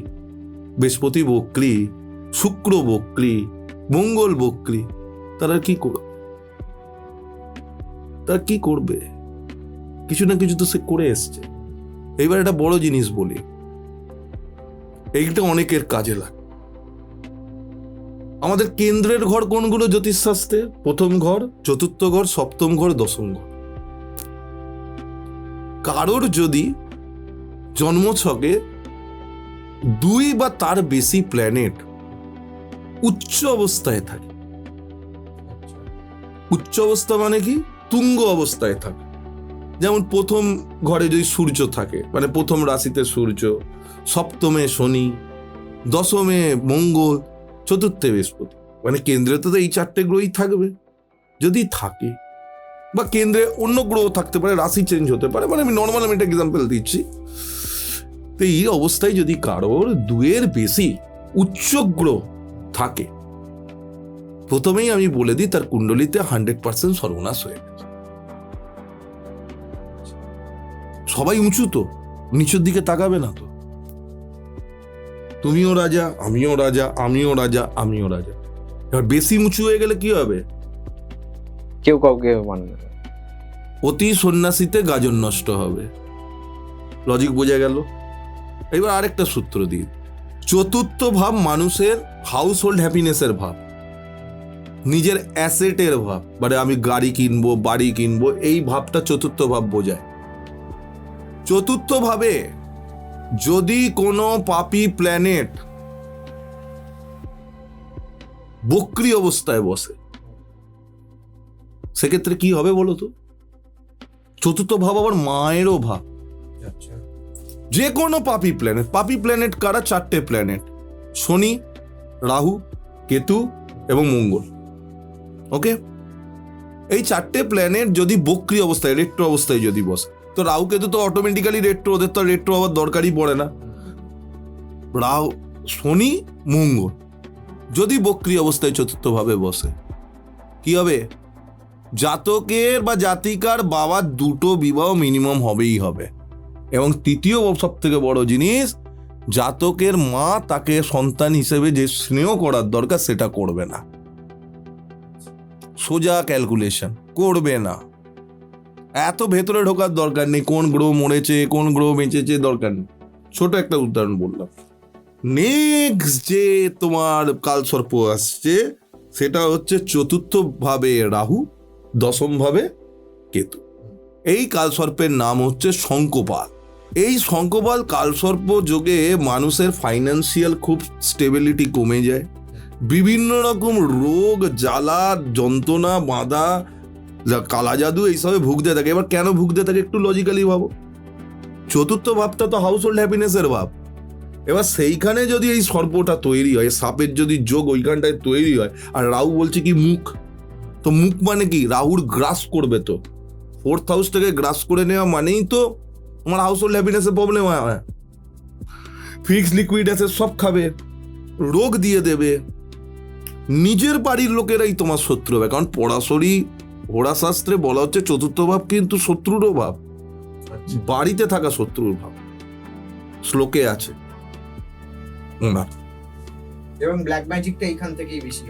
বৃহস্পতি বক্রী, শুক্র বক্রী, মঙ্গল বক্রী, তারা কি করবে? তারা কি করবে? কিছু না কিছু তো সে করে এসছে। এইবার একটা বড় জিনিস বলি, এইটা অনেকের কাজে লাগে। আমাদের কেন্দ্রের ঘর কোনগুলো জ্যোতিষশাস্ত্রে? প্রথম ঘর, চতুর্থ ঘর, সপ্তম ঘর, দশম ঘর। কারোর যদি জন্মছকে 2 বা তার বেশি প্ল্যানেট উচ্চ অবস্থায় থাকে, উচ্চ অবস্থা মানে কি? তুঙ্গ অবস্থায় থাকে। যেমন প্রথম ঘরে যদি সূর্য থাকে, মানে প্রথম রাশিতে সূর্য, সপ্তমে শনি, দশমে মঙ্গল, চতুর্থে বৃহস্পতি, মানে কেন্দ্রে তো এই 4টে গ্রহই থাকবে। যদি থাকে, বা কেন্দ্রে অন্য গ্রহ থাকতে পারে, রাশি চেঞ্জ হতে পারে, মানে আমি নর্মাল একটা এক্সাম্পল দিচ্ছি। তো এই অবস্থায় যদি কারোর 2-এর বেশি উচ্চ গ্রহ থাকে, প্রথমেই আমি বলে দিই তার কুণ্ডলিতে 100% সর্বনাশ হয়ে গেছে। সবাই উঁচু তো, নিচের দিকে তাকাবে না তো। তুমিও রাজা, আমিও রাজা, আমিও রাজা, আমিও রাজা। এবার বেশি উঁচু হয়ে গেলে কি হবে? কেউ কাউকে মানবে না। অতি সন্ন্যাসীতে গাজন নষ্ট হবে। লজিক বোঝা গেল? এবার আরেকটা সূত্র দিই, চতুর্থ ভাব মানুষের হাউস হোল্ড হ্যাপিনেসের ভাব, নিজের অ্যাসেটের ভাব, মানে আমি গাড়ি কিনবো, বাড়ি কিনবো, এই ভাবটা চতুর্থ ভাব বোঝায়। চতুর্থ ভাবে যদি কোনো পাপী প্ল্যানেট বক্রী অবস্থায় বসে, সেক্ষেত্রে কি হবে বলো তো? চতুর্থ ভাব আবার মায়েরও ভাব। যে কোনো পাপী প্ল্যানেট, পাপী প্ল্যানেট কারা? 4টে প্ল্যানেট, শনি, রাহু, কেতু এবং মঙ্গল। ওকে, এই 4টে প্ল্যানেট যদি বক্রি অবস্থায় রেট্রো অবস্থায় যদি বসে, তো রাহু কেতু তো অটোমেটিক্যালি রেট্রো, ওদের তো রেট্রো হওয়ার দরকারই পড়ে না। রাহু, শনি, মঙ্গল যদি বক্রি অবস্থায় চতুর্থভাবে বসে, কি হবে? জাতকের বা জাতিকার বাবার 2টো বিবাহ মিনিমাম হবেই হবে। এবং তৃতীয় সব থেকে বড় জিনিস, জাতকের মা তাকে সন্তান হিসেবে যে স্নেহ করার দরকার সেটা করবে না। সোজা ক্যালকুলেশন করবে না। এত ভেতরে ঢোকার দরকার নেই, কোন গ্রহ মরেছে কোন গ্রহ বেঁচেছে দরকার নেই। ছোট একটা উদাহরণ বললাম। নেক্সট যে তোমার কালসর্প আসছে সেটা হচ্ছে 4র্থ ভাবে রাহু, 10ম ভাবে কেতু। এই কালসর্পের নাম হচ্ছে শঙ্খপাল। এই শঙ্খপাল কালসর্প যোগে মানুষের ফাইন্যান্সিয়াল খুব স্টেবিলিটি কমে যায়, বিভিন্ন রকম রোগ জ্বালা যন্ত্রণা বাঁধা কালা জাদু এইসবে ভুগতে থাকে। এবার কেন ভুগতে থাকে একটু লজিক্যালি ভাবো। 4র্থ ভাবটা তো হাউস হোল্ড হ্যাপিনেসের ভাব। এবার সেইখানে যদি এই সর্পটা তৈরি হয়, সাপের যদি যোগ ওইখানটায় তৈরি হয়, আর রাহু বলছে কি মুখ, তো মুখ মানে কি? রাহুর গ্রাস করবে, তো 4th হাউস থেকে গ্রাস করে নেওয়া মানেই তো তোমার হাউস হোল্ড হ্যাপিনেসের প্রবলেম হয়। ফিক্স লিকুইড অ্যাসেট সব খাবে, রোগ দিয়ে দেবে, নিজের বাড়ির লোকেরাই তোমার শত্রু হবে। কারণ পড়াশড়ি হোরাশাস্ত্রে বলা হচ্ছে 4র্থ ভাব কিন্তু শত্রুরও ভাব, বাড়িতে থাকা শত্রুর ভাব শ্লোকে আছে। এবং ব্ল্যাক ম্যাজিকটা এখান থেকেই বেশি।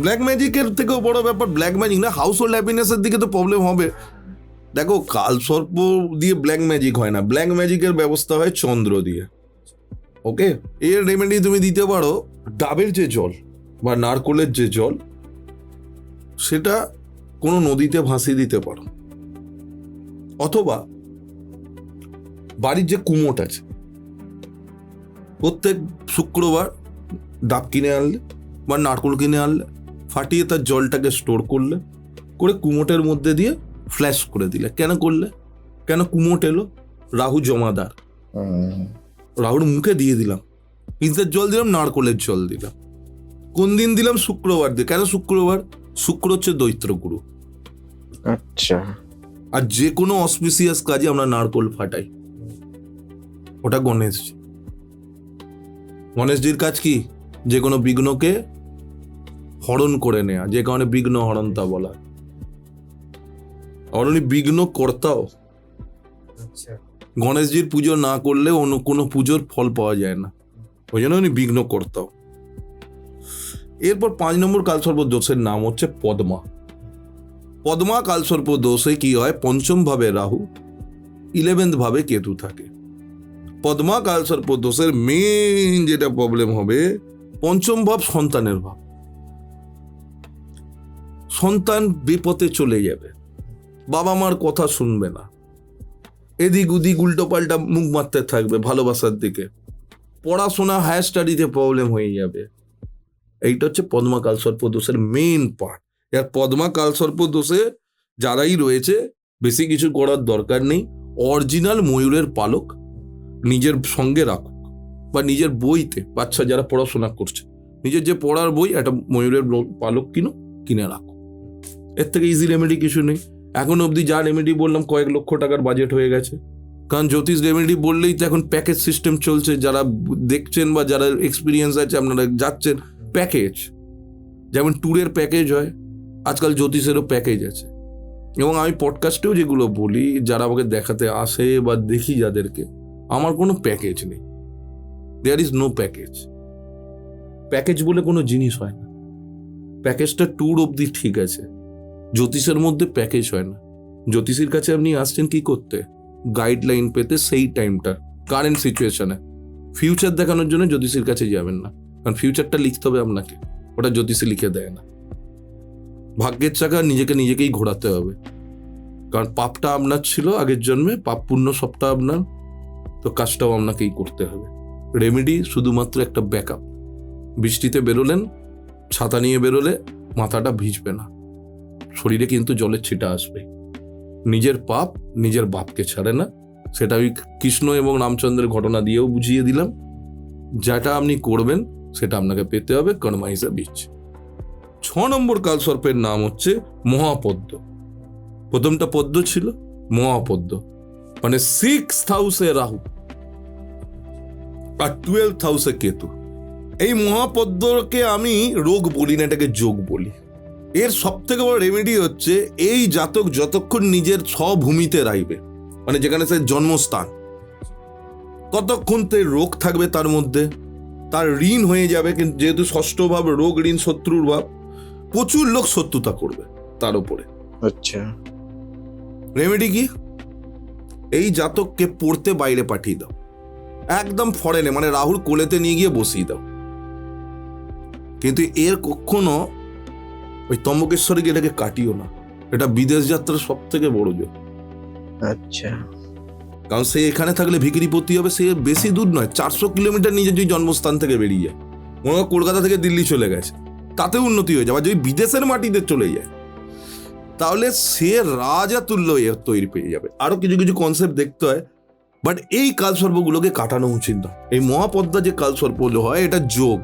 ব্ল্যাক ম্যাজিকের থেকেও বড় ব্যাপার ব্ল্যাক ম্যাজিক না, হাউস হোল্ড হ্যাপিনেসের দিকে তো প্রবলেম হবে। দেখো, কালসর্প দিয়ে ব্ল্যাক ম্যাজিক হয় না, ব্ল্যাক ম্যাজিকের ব্যবস্থা হয় চন্দ্র দিয়ে। ওকে, এর রেমেডি তুমি দিতে পারো ডাবের যে জল বা নারকোলের যে জল, সেটা কোনো নদীতে ভাসিয়ে দিতে পারো, অথবা বাড়ির যে কুমোট আছে প্রত্যেক শুক্রবার ডাব কিনে আনলে বা নারকোল কিনে আনলে, ফাটিয়ে তার জলটাকে স্টোর করলে, করে কুমোটের মধ্যে দিয়ে ফ্ল্যাশ করে দিলে। কেন করলে? কেন? কুমোট এলো, রাহু জমাদার, রাহুর মুখে দিয়ে দিলাম, ইঁচের জল দিলাম, নারকোলের জল দিলাম। কোন দিন দিলাম? শুক্রবার দিয়ে। কেন শুক্রবার? শুক্র হচ্ছে দৈত্র গুরু। আচ্ছা। আর যে কোনো অসপিসিয়াস কাজে আমরা নারকোল ফাটাই, ওটা গণেশজি। গণেশজির কাজ কি? যে কোনো বিঘ্নকে হরণ করে নেয়া, যে কারণে বিঘ্ন হরণতা বলা। আর উনি বিঘ্ন কর্তাও। গণেশজির পুজো না করলে অন্য কোনো পুজোর ফল পাওয়া যায় না, ওই জন্য উনি বিঘ্ন কর্তাও। এরপর 5 নম্বর কালসর্প দোষের নাম হচ্ছে পদ্মা। পদ্মা কালসর্প দোষে কি হয়? 5ম ভাবে রাহু, 11th ভাবে কেতু থাকে। পদ্মা কালসর্প দোষের মেইন যেটা প্রবলেম হবে, 5ম ভাব সন্তানের ভাব। সন্তান বিপথে চলে যাবে, বাবা মার কথা শুনবে না, এদিক ওদিক উল্টো পাল্টা মুখ মারতে থাকবে ভালোবাসার দিকে, পড়াশোনা হায়ার স্টাডিতে প্রবলেম হয়ে যাবে। এইটা হচ্ছে পদ্মা কালসর্প দোষের মেইন পার্ট। আর পদ্মা কালসর্প দোষে যারাই রয়েছে বেশি কিছু করার দরকার নেই, অরিজিনাল ময়ূরের পালক নিজের সঙ্গে রাখুক, বা নিজের বইতে, বাচ্চা যারা পড়াশোনা করছে নিজের যে পড়ার বই, একটা ময়ূরের পালক কিনে রাখো। এর থেকে ইজি রেমেডি কিছু নেই। এখন অবধি যা রেমেডি বললাম কয়েক লক্ষ টাকার বাজেট হয়ে গেছে। কারণ জ্যোতিষ রেমেডি বললেই তো এখন প্যাকেজ সিস্টেম চলছে। যারা দেখছেন বা যারা এক্সপিরিয়েন্স আছে, আপনারা যাচ্ছেন প্যাকেজ, যেমন ট্যুরের প্যাকেজ হয়, আজকাল জ্যোতিষেরও প্যাকেজ আছে। এবং আমি পডকাস্টেও যেগুলো বলি, যারা আমাকে দেখাতে আসে বা দেখি যাদেরকে, আমার কোনো প্যাকেজ নেই। There is no package. Package বলে কোনো জিনিস হয় না। প্যাকেজটা ট্যুর অবধি ঠিক আছে, জ্যোতিষের মধ্যে প্যাকেজ হয় না। জ্যোতিষীর কাছে আপনি আসছেন কি করতে? গাইডলাইন পেতে, সেই টাইমটা কারেন্ট সিচুয়েশনে। ফিউচার দেখানোর জন্য জ্যোতিষীর কাছে যাবেন না, কারণ ফিউচারটা লিখতে হবে আপনাকে, ওটা জ্যোতিষী লিখে দেয় না। ভাগ্যের চাকা নিজেকেই ঘোরাতে হবে, কারণ পাপটা আপনার ছিল আগের জন্মে, পাপ পুণ্য সবটা আপনার, তো কাজটাও আপনাকেই করতে হবে। রেমেডি শুধুমাত্র একটা ব্যাকআপ। বৃষ্টিতে বেরোলেন, ছাতা নিয়ে বেরোলে মাথাটা ভিজবে না, শরীরে কিন্তু জলের ছিটা আসবে। নিজের পাপ নিজের বাপকে ছাড়ে না, সেটা আমি কৃষ্ণ এবং রামচন্দ্রের ঘটনা দিয়েও বুঝিয়ে দিলাম। যেটা আপনি করবেন সেটা আপনাকে পেতে হবে, কর্মা ইজ আ বিচ। 6 নম্বর কালসর্পের নাম হচ্ছে মহাপদ্ম। প্রথমটা পদ্ম ছিল, মহাপদ্ম, মানে 6th হাউসে রাহু আর 12th হাউসে কেতু। এই মহাপদ্মকে আমি রোগ বলি না, এটাকে যোগ বলি। এর সব থেকে বড় রেমেডি হচ্ছে এই জাতক যতক্ষণ নিজের স্বভূমিতে রাখবে, মানে যেখানে সে জন্মস্থান, ততক্ষণ তে রোগ থাকবে তার মধ্যে, তার ঋণ হয়ে যাবে। কিন্তু যেহেতু ষষ্ঠ ভাব রোগ, ঋণ, শত্রুর ভাব, প্রচুর লোক শত্রুতা করবে তার উপরে। আচ্ছা, রেমেডি কি? এই জাতককে পড়তে বাইরে পাঠিয়ে দাও, একদম ফরেনে, মানে রাহুর কোলেতে নিয়ে গিয়ে বসিয়ে দাও। কিন্তু এর কখনো ওই ত্রম্বকেশ্বরে গিয়ে এটাকে কাটিও না, এটা বিদেশ যাত্রার সব থেকে বড় যোগ। আচ্ছা, কারণ সে এখানে থাকলে ভিখিরিপতি হবে। সে বেশি দূর নয়, 400 কিলোমিটার নিজের যে জন্মস্থান থেকে বেরিয়ে যায়, মনে হয় কলকাতা থেকে দিল্লি চলে গেছে, তাতে উন্নতি হয়ে যাবে। যদি বিদেশের মাটিতে চলে যায় তাহলে সে রাজা তুল্য তৈরি পেয়ে যাবে। আরো কিছু কিছু কনসেপ্ট দেখতে হয়, বাট এই কালসর্পগুলোকে কাটানো উচিত না। এই মহাপদ্মা যে কালসর্প হয় এটা যোগ।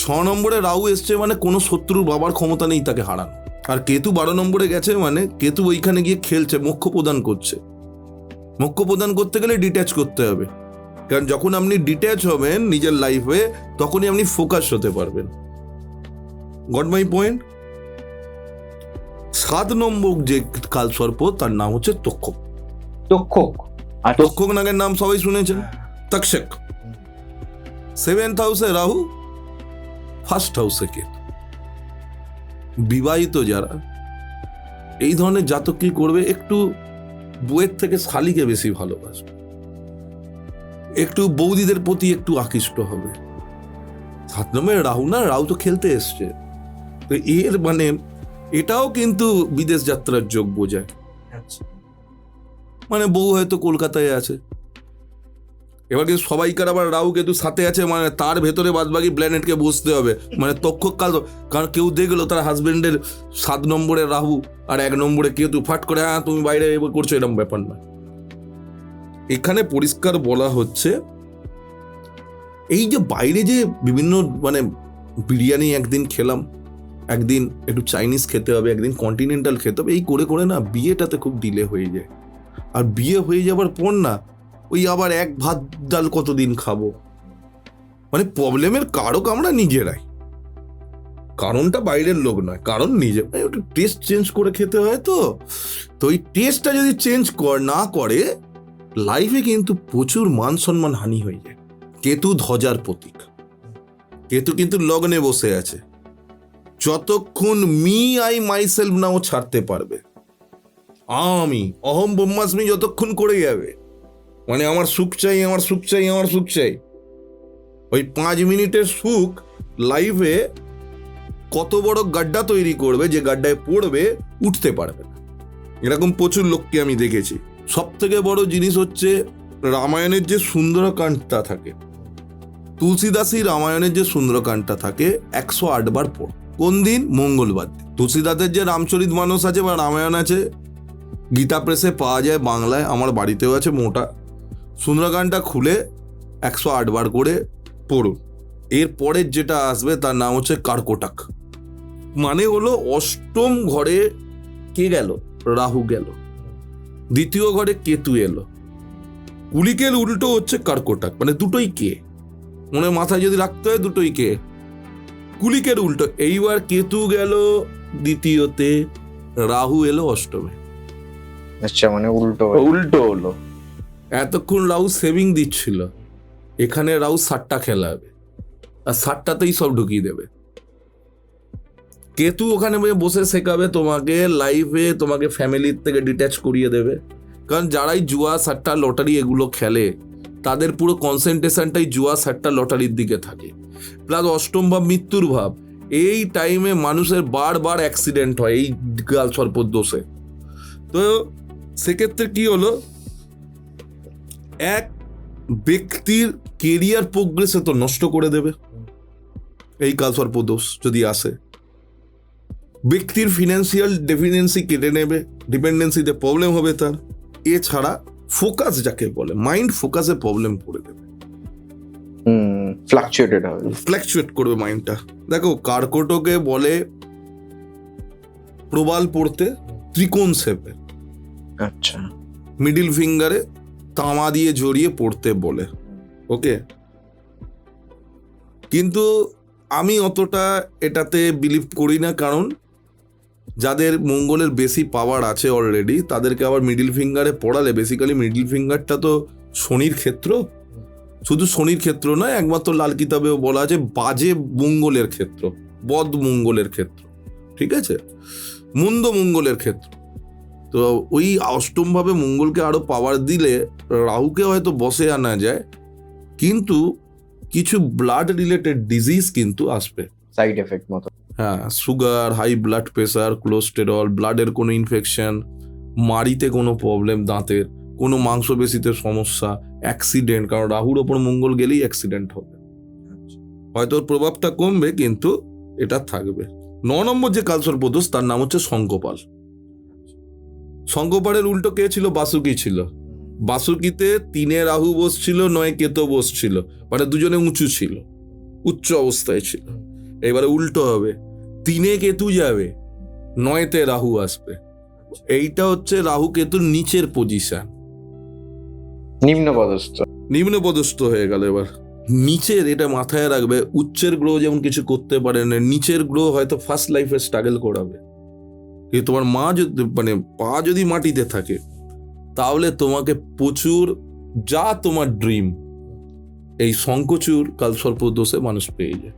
6 নম্বরে রাহু এসছে মানে কোনো শত্রুর বাবার ক্ষমতা নেই তাকে হারানো। আর কেতু 12 নম্বরে গেছে মানে কেতু ওইখানে গিয়ে খেলছে, মোক্ষ প্রদান করছে। মোক্ষ প্রদান করতে গেলে ডিট্যাচ করতে হবে, কারণ যখন আপনি ডিট্যাচ হবেন নিজের লাইফে তখনই আপনি ফোকাস হতে পারবেন। Goat my point? 7 নম্বর যে কালসর্প তার নাম হচ্ছে তক্ষক। তক্ষক। আর তক্ষক নাগের নাম সবাই শুনেছেন, তক্ষক। 7th হাউসে রাহু, 1st হাউসে কেতু। বিবাহিত যারা এই ধরনের জাতক কি করবে, একটু বউয়ের থেকে শালিকে বেশি ভালোবাসবে, একটু বৌদিদের প্রতি একটু আকৃষ্ট হবে। 7 নম্বরে রাহু না, রাহু তো খেলতে এসছে, তো এর মানে এটাও কিন্তু বিদেশ যাত্রার যোগ বোঝায়। মানে বউ হয়তো কলকাতায় আছে, এবার কিন্তু সবাইকার আবার রাহু কেতু সাথে আছে, মানে তার ভেতরে বাদবাকি প্ল্যানেটকে বসতে হবে। মানে তক্ষক কাল, কারণ কেউ দেখলো তার হাজবেন্ডের 7 নম্বরে রাহু আর 1 নম্বরে কেতু, ফাট করে হ্যাঁ তুমি বাইরে করছো, এরকম ব্যাপার না। এখানে পরিষ্কার বলা হচ্ছে এই যে বাইরে যে বিভিন্ন মানে বিরিয়ানি একদিন খেলাম, একদিন একটু চাইনিজ খেতে হবে, একদিন কন্টিনেন্টাল খেতে হবে, এই করে করে না বিয়েটাতে খুব ডিলে হয়ে যায়। আর বিয়ে হয়ে যাবার পর না ওই আবার এক ভাত ডাল কতদিন খাবো, মানে প্রবলেমের কারক আমরা নিজেরাই। কারণটা বাইরের লোক নয়, কারণ নিজে ওটা টেস্ট চেঞ্জ করে খেতে হয়। তো ওই টেস্টটা যদি চেঞ্জ না করে লাইফে কিন্তু প্রচুর মান সম্মান হানি হয়ে যায়। কেতু ধ্বজার প্রতীক, কেতু কিন্তু লগ্নে বসে আছে। যতক্ষণ মি আই মাইসেলফ নাও ছাড়তে পারবে, আমি অহম ব্রহ্মাস্মি যতক্ষণ করে যাবে, মানে আমার সুখ চাই, আমার সুখ চাই, আমার সুখ চাই, ওই 5 মিনিটের সুখ লাইফে কত বড় গাড্ডা তৈরি করবে, যে গাড্ডায় পড়বে উঠতে পারবে না। এরকম প্রচুর লোককে আমি দেখেছি। সব থেকে বড় জিনিস হচ্ছে রামায়ণের যে সুন্দরকাণ্ডটা থাকে, তুলসীদাসী রামায়ণের যে সুন্দরকাণ্ডটা থাকে 108 বার পড়। কোন দিন? মঙ্গলবার দিন। তুলসীদাসের যে রামচরিত মানস আছে বা রামায়ণ আছে, গীতা প্রেসে পাওয়া যায় বাংলায়, আমার বাড়িতেও আছে মোটা। সুন্দরকাণ্ডটা খুলে 108 বার করে পড়ুন। এর পরের যেটা আসবে তার নাম হচ্ছে কার্কটাক, মানে হলো অষ্টম ঘরে কে গেল? রাহু গেল। দ্বিতীয় ঘরে কেতু এলো। কুলিকের উল্টো হচ্ছে কার্কটাক, মানে দুটোই কে, মনে মাথায় যদি রাখতে হয় দুটোই কে। কুলিকের উল্টো, এইবার কেতু গেল দ্বিতীয়তে, রাহু এলো অষ্টমে। আচ্ছা, মানে উল্টো উল্টো হলো। এতক্ষণ রাহু সেভিং দিচ্ছিল, এখানে রাহু 7টা খেলাবে আর 7টাতেই সব ঢুকিয়ে দেবে। কেতু ওখানে বসে শেখাবে তোমাকে লাইফে, তোমাকে ফ্যামিলির থেকে ডিট্যাচ করিয়ে দেবে। কারণ যারাই জুয়া, সাট্টা, লটারি এগুলো খেলে তাদের পুরো কনসেন্ট্রেশনটাই জুয়া, সাট্টা, লটারির দিকে থাকে। প্লাস অষ্টম ভাব মৃত্যুর ভাব, এই টাইমে মানুষের বারবার অ্যাক্সিডেন্ট হয় এই কালসর্পের দোষে। তো সেক্ষেত্রে কি হলো, এক ব্যক্তির কেরিয়ার প্রোগ্রেসে তো নষ্ট করে দেবে এই কালসর্প দোষ যদি আসে। ব্যক্তির ফিনান্সিয়াল ডেফিনেন্সি কেটে নেবে, ডিপেন্ডেন্সিতে প্রবলেম হবে তার। এছাড়া ফোকাস যাকে বলে, মাইন্ড ফোকাসে প্রবলেম করে দেবে, ফ্ল্যাকচুয়েট করবে মাইন্ডটা। দেখো কার্কটকে বলে প্রবাল পড়তে, ত্রিকোণ শেপের, আচ্ছা, মিডিল ফিঙ্গারে তামা দিয়ে জড়িয়ে পড়তে বলে। ওকে, কিন্তু আমি অতটা এটাতে বিলিভ করি না, কারণ যাদের মঙ্গলের বেশি পাওয়ার আছে অলরেডি তাদেরকে আবার মিডিল ফিঙ্গারে পড়ালে, বেসিক্যালি মিডিল ফিঙ্গারটা তো শনির ক্ষেত্র, শুধু শনির ক্ষেত্র নয়, একমাত্র লাল কিতাবেও বলা আছে বাজে মঙ্গলের ক্ষেত্র, বদ মঙ্গলের ক্ষেত্র, ঠিক আছে, মন্দ মঙ্গলের ক্ষেত্র। তো ওই অষ্টমভাবে মঙ্গলকে আরো পাওয়ার দিলে রাহুকে হয়তো বসে আনা যায়, কিন্তু কিছু ব্লাড রিলেটেড ডিজিজ কিন্তু আসবে, সাইড এফেক্ট মতো। হ্যাঁ, sugar, high blood pressure, cholesterol, ব্লাডের কোনো ইনফেকশন, মাড়িতে কোনো প্রবলেম, দাঁতের কোনো মাংসপেশিতে সমস্যা, অ্যাক্সিডেন্ট, কারণ রাহুর ওপর মঙ্গল গেলেই অ্যাক্সিডেন্ট হবে। হয়তো ওর প্রভাবটা কমবে কিন্তু এটা থাকবে। 9 নম্বর যে কালসর্প দোষ তার নাম হচ্ছে শঙ্খপাল। শঙ্খপালের উল্টো কে ছিল? বাসুকি ছিল। বাসুকিতে 3 রাহু বসছিল, 9 কেতু বসছিল, মানে দুজনে উঁচু ছিল, উচ্চ অবস্থায় ছিল। এবারে উল্টো হবে, 3 কেতু যাবে, 9তে রাহু আসবে। এইটা হচ্ছে রাহু কেতুর নিচের পজিশন, নিম্নপদস্থ হয়ে গেল। এবার নিচের, এটা মাথায় রাখবে, উচ্চের গ্রহ যেমন কিছু করতে পারে না, নিচের গ্রহ হয়তো ফার্স্ট লাইফে স্ট্রাগল করাবে। কিন্তু তোমার মা যদি, মানে পা যদি মাটিতে থাকে, তাহলে তোমাকে প্রচুর, যা তোমার ড্রিম, এই শঙ্খচূড় কালসর্প দোষে মানুষ পেয়ে যায়।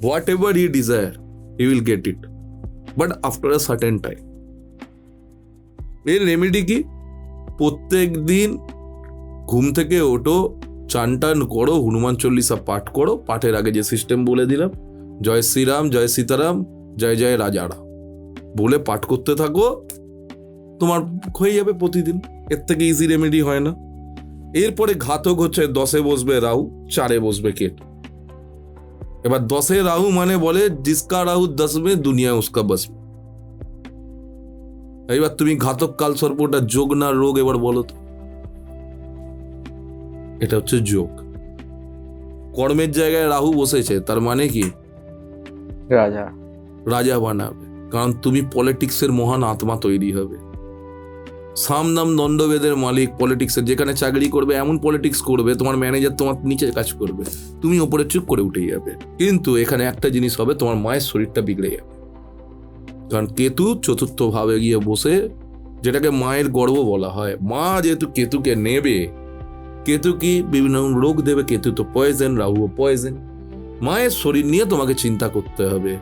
What ever he desire he will get it, but after a certain time. এর রেমেডি কি? প্রত্যেক দিন ঘুম থেকে ওঠো, চান টান করো, হনুমান চল্লিশা পাঠ করো, পাঠের আগে যে সিস্টেম বলে দিলাম, জয় শ্রীরাম, জয় সীতারাম, জয় জয় রাজারাম বলে পাঠ করতে থাকো, তোমার হয়ে যাবে প্রতিদিন। এর থেকে ইজি রেমেডি হয় না। এরপরে ঘাতক হচ্ছে 10-এ বসবে রাহু, 4-এ বসবে কেতু। এবার 10-এ রাহু মানে বলে জিসকা রাহু 10 মে দুনিয়া উসকা বস মে। এবার তুমি ঘাতক কালসর্পটা যোগ না রোগ, এবার বলো তো। এটা হচ্ছে যোগ। কর্মের জায়গায় রাহু বসেছে, তার মানে কি? রাজা বানাবে, কারণ তুমি পলিটিক্সের মহান আত্মা তৈরি হবে। সাম নাম দণ্ডভেদের মালিক পলিটিক্সের, যেখানে চাকরি করবে এমন পলিটিক্স করবে, তোমার ম্যানেজার তোমার নিচে কাজ করবে, তুমি ওপরে চুপ করে উঠে যাবে। কিন্তু এখানে একটা জিনিস হবে, তোমার মায়ের শরীরটা বিগড়ে যাবে, কারণ কেতু 4র্থ ভাবে গিয়ে বসে, যেটাকে মায়ের গর্ব বলা হয়। মা যেহেতু কেতুকে নেবে, কেতু কি বিভিন্ন রোগ দেবে, কেতু তো পয়জন, রাহুও পয়জন। মায়ের শরীর নিয়ে তোমাকে চিন্তা করতে হবে।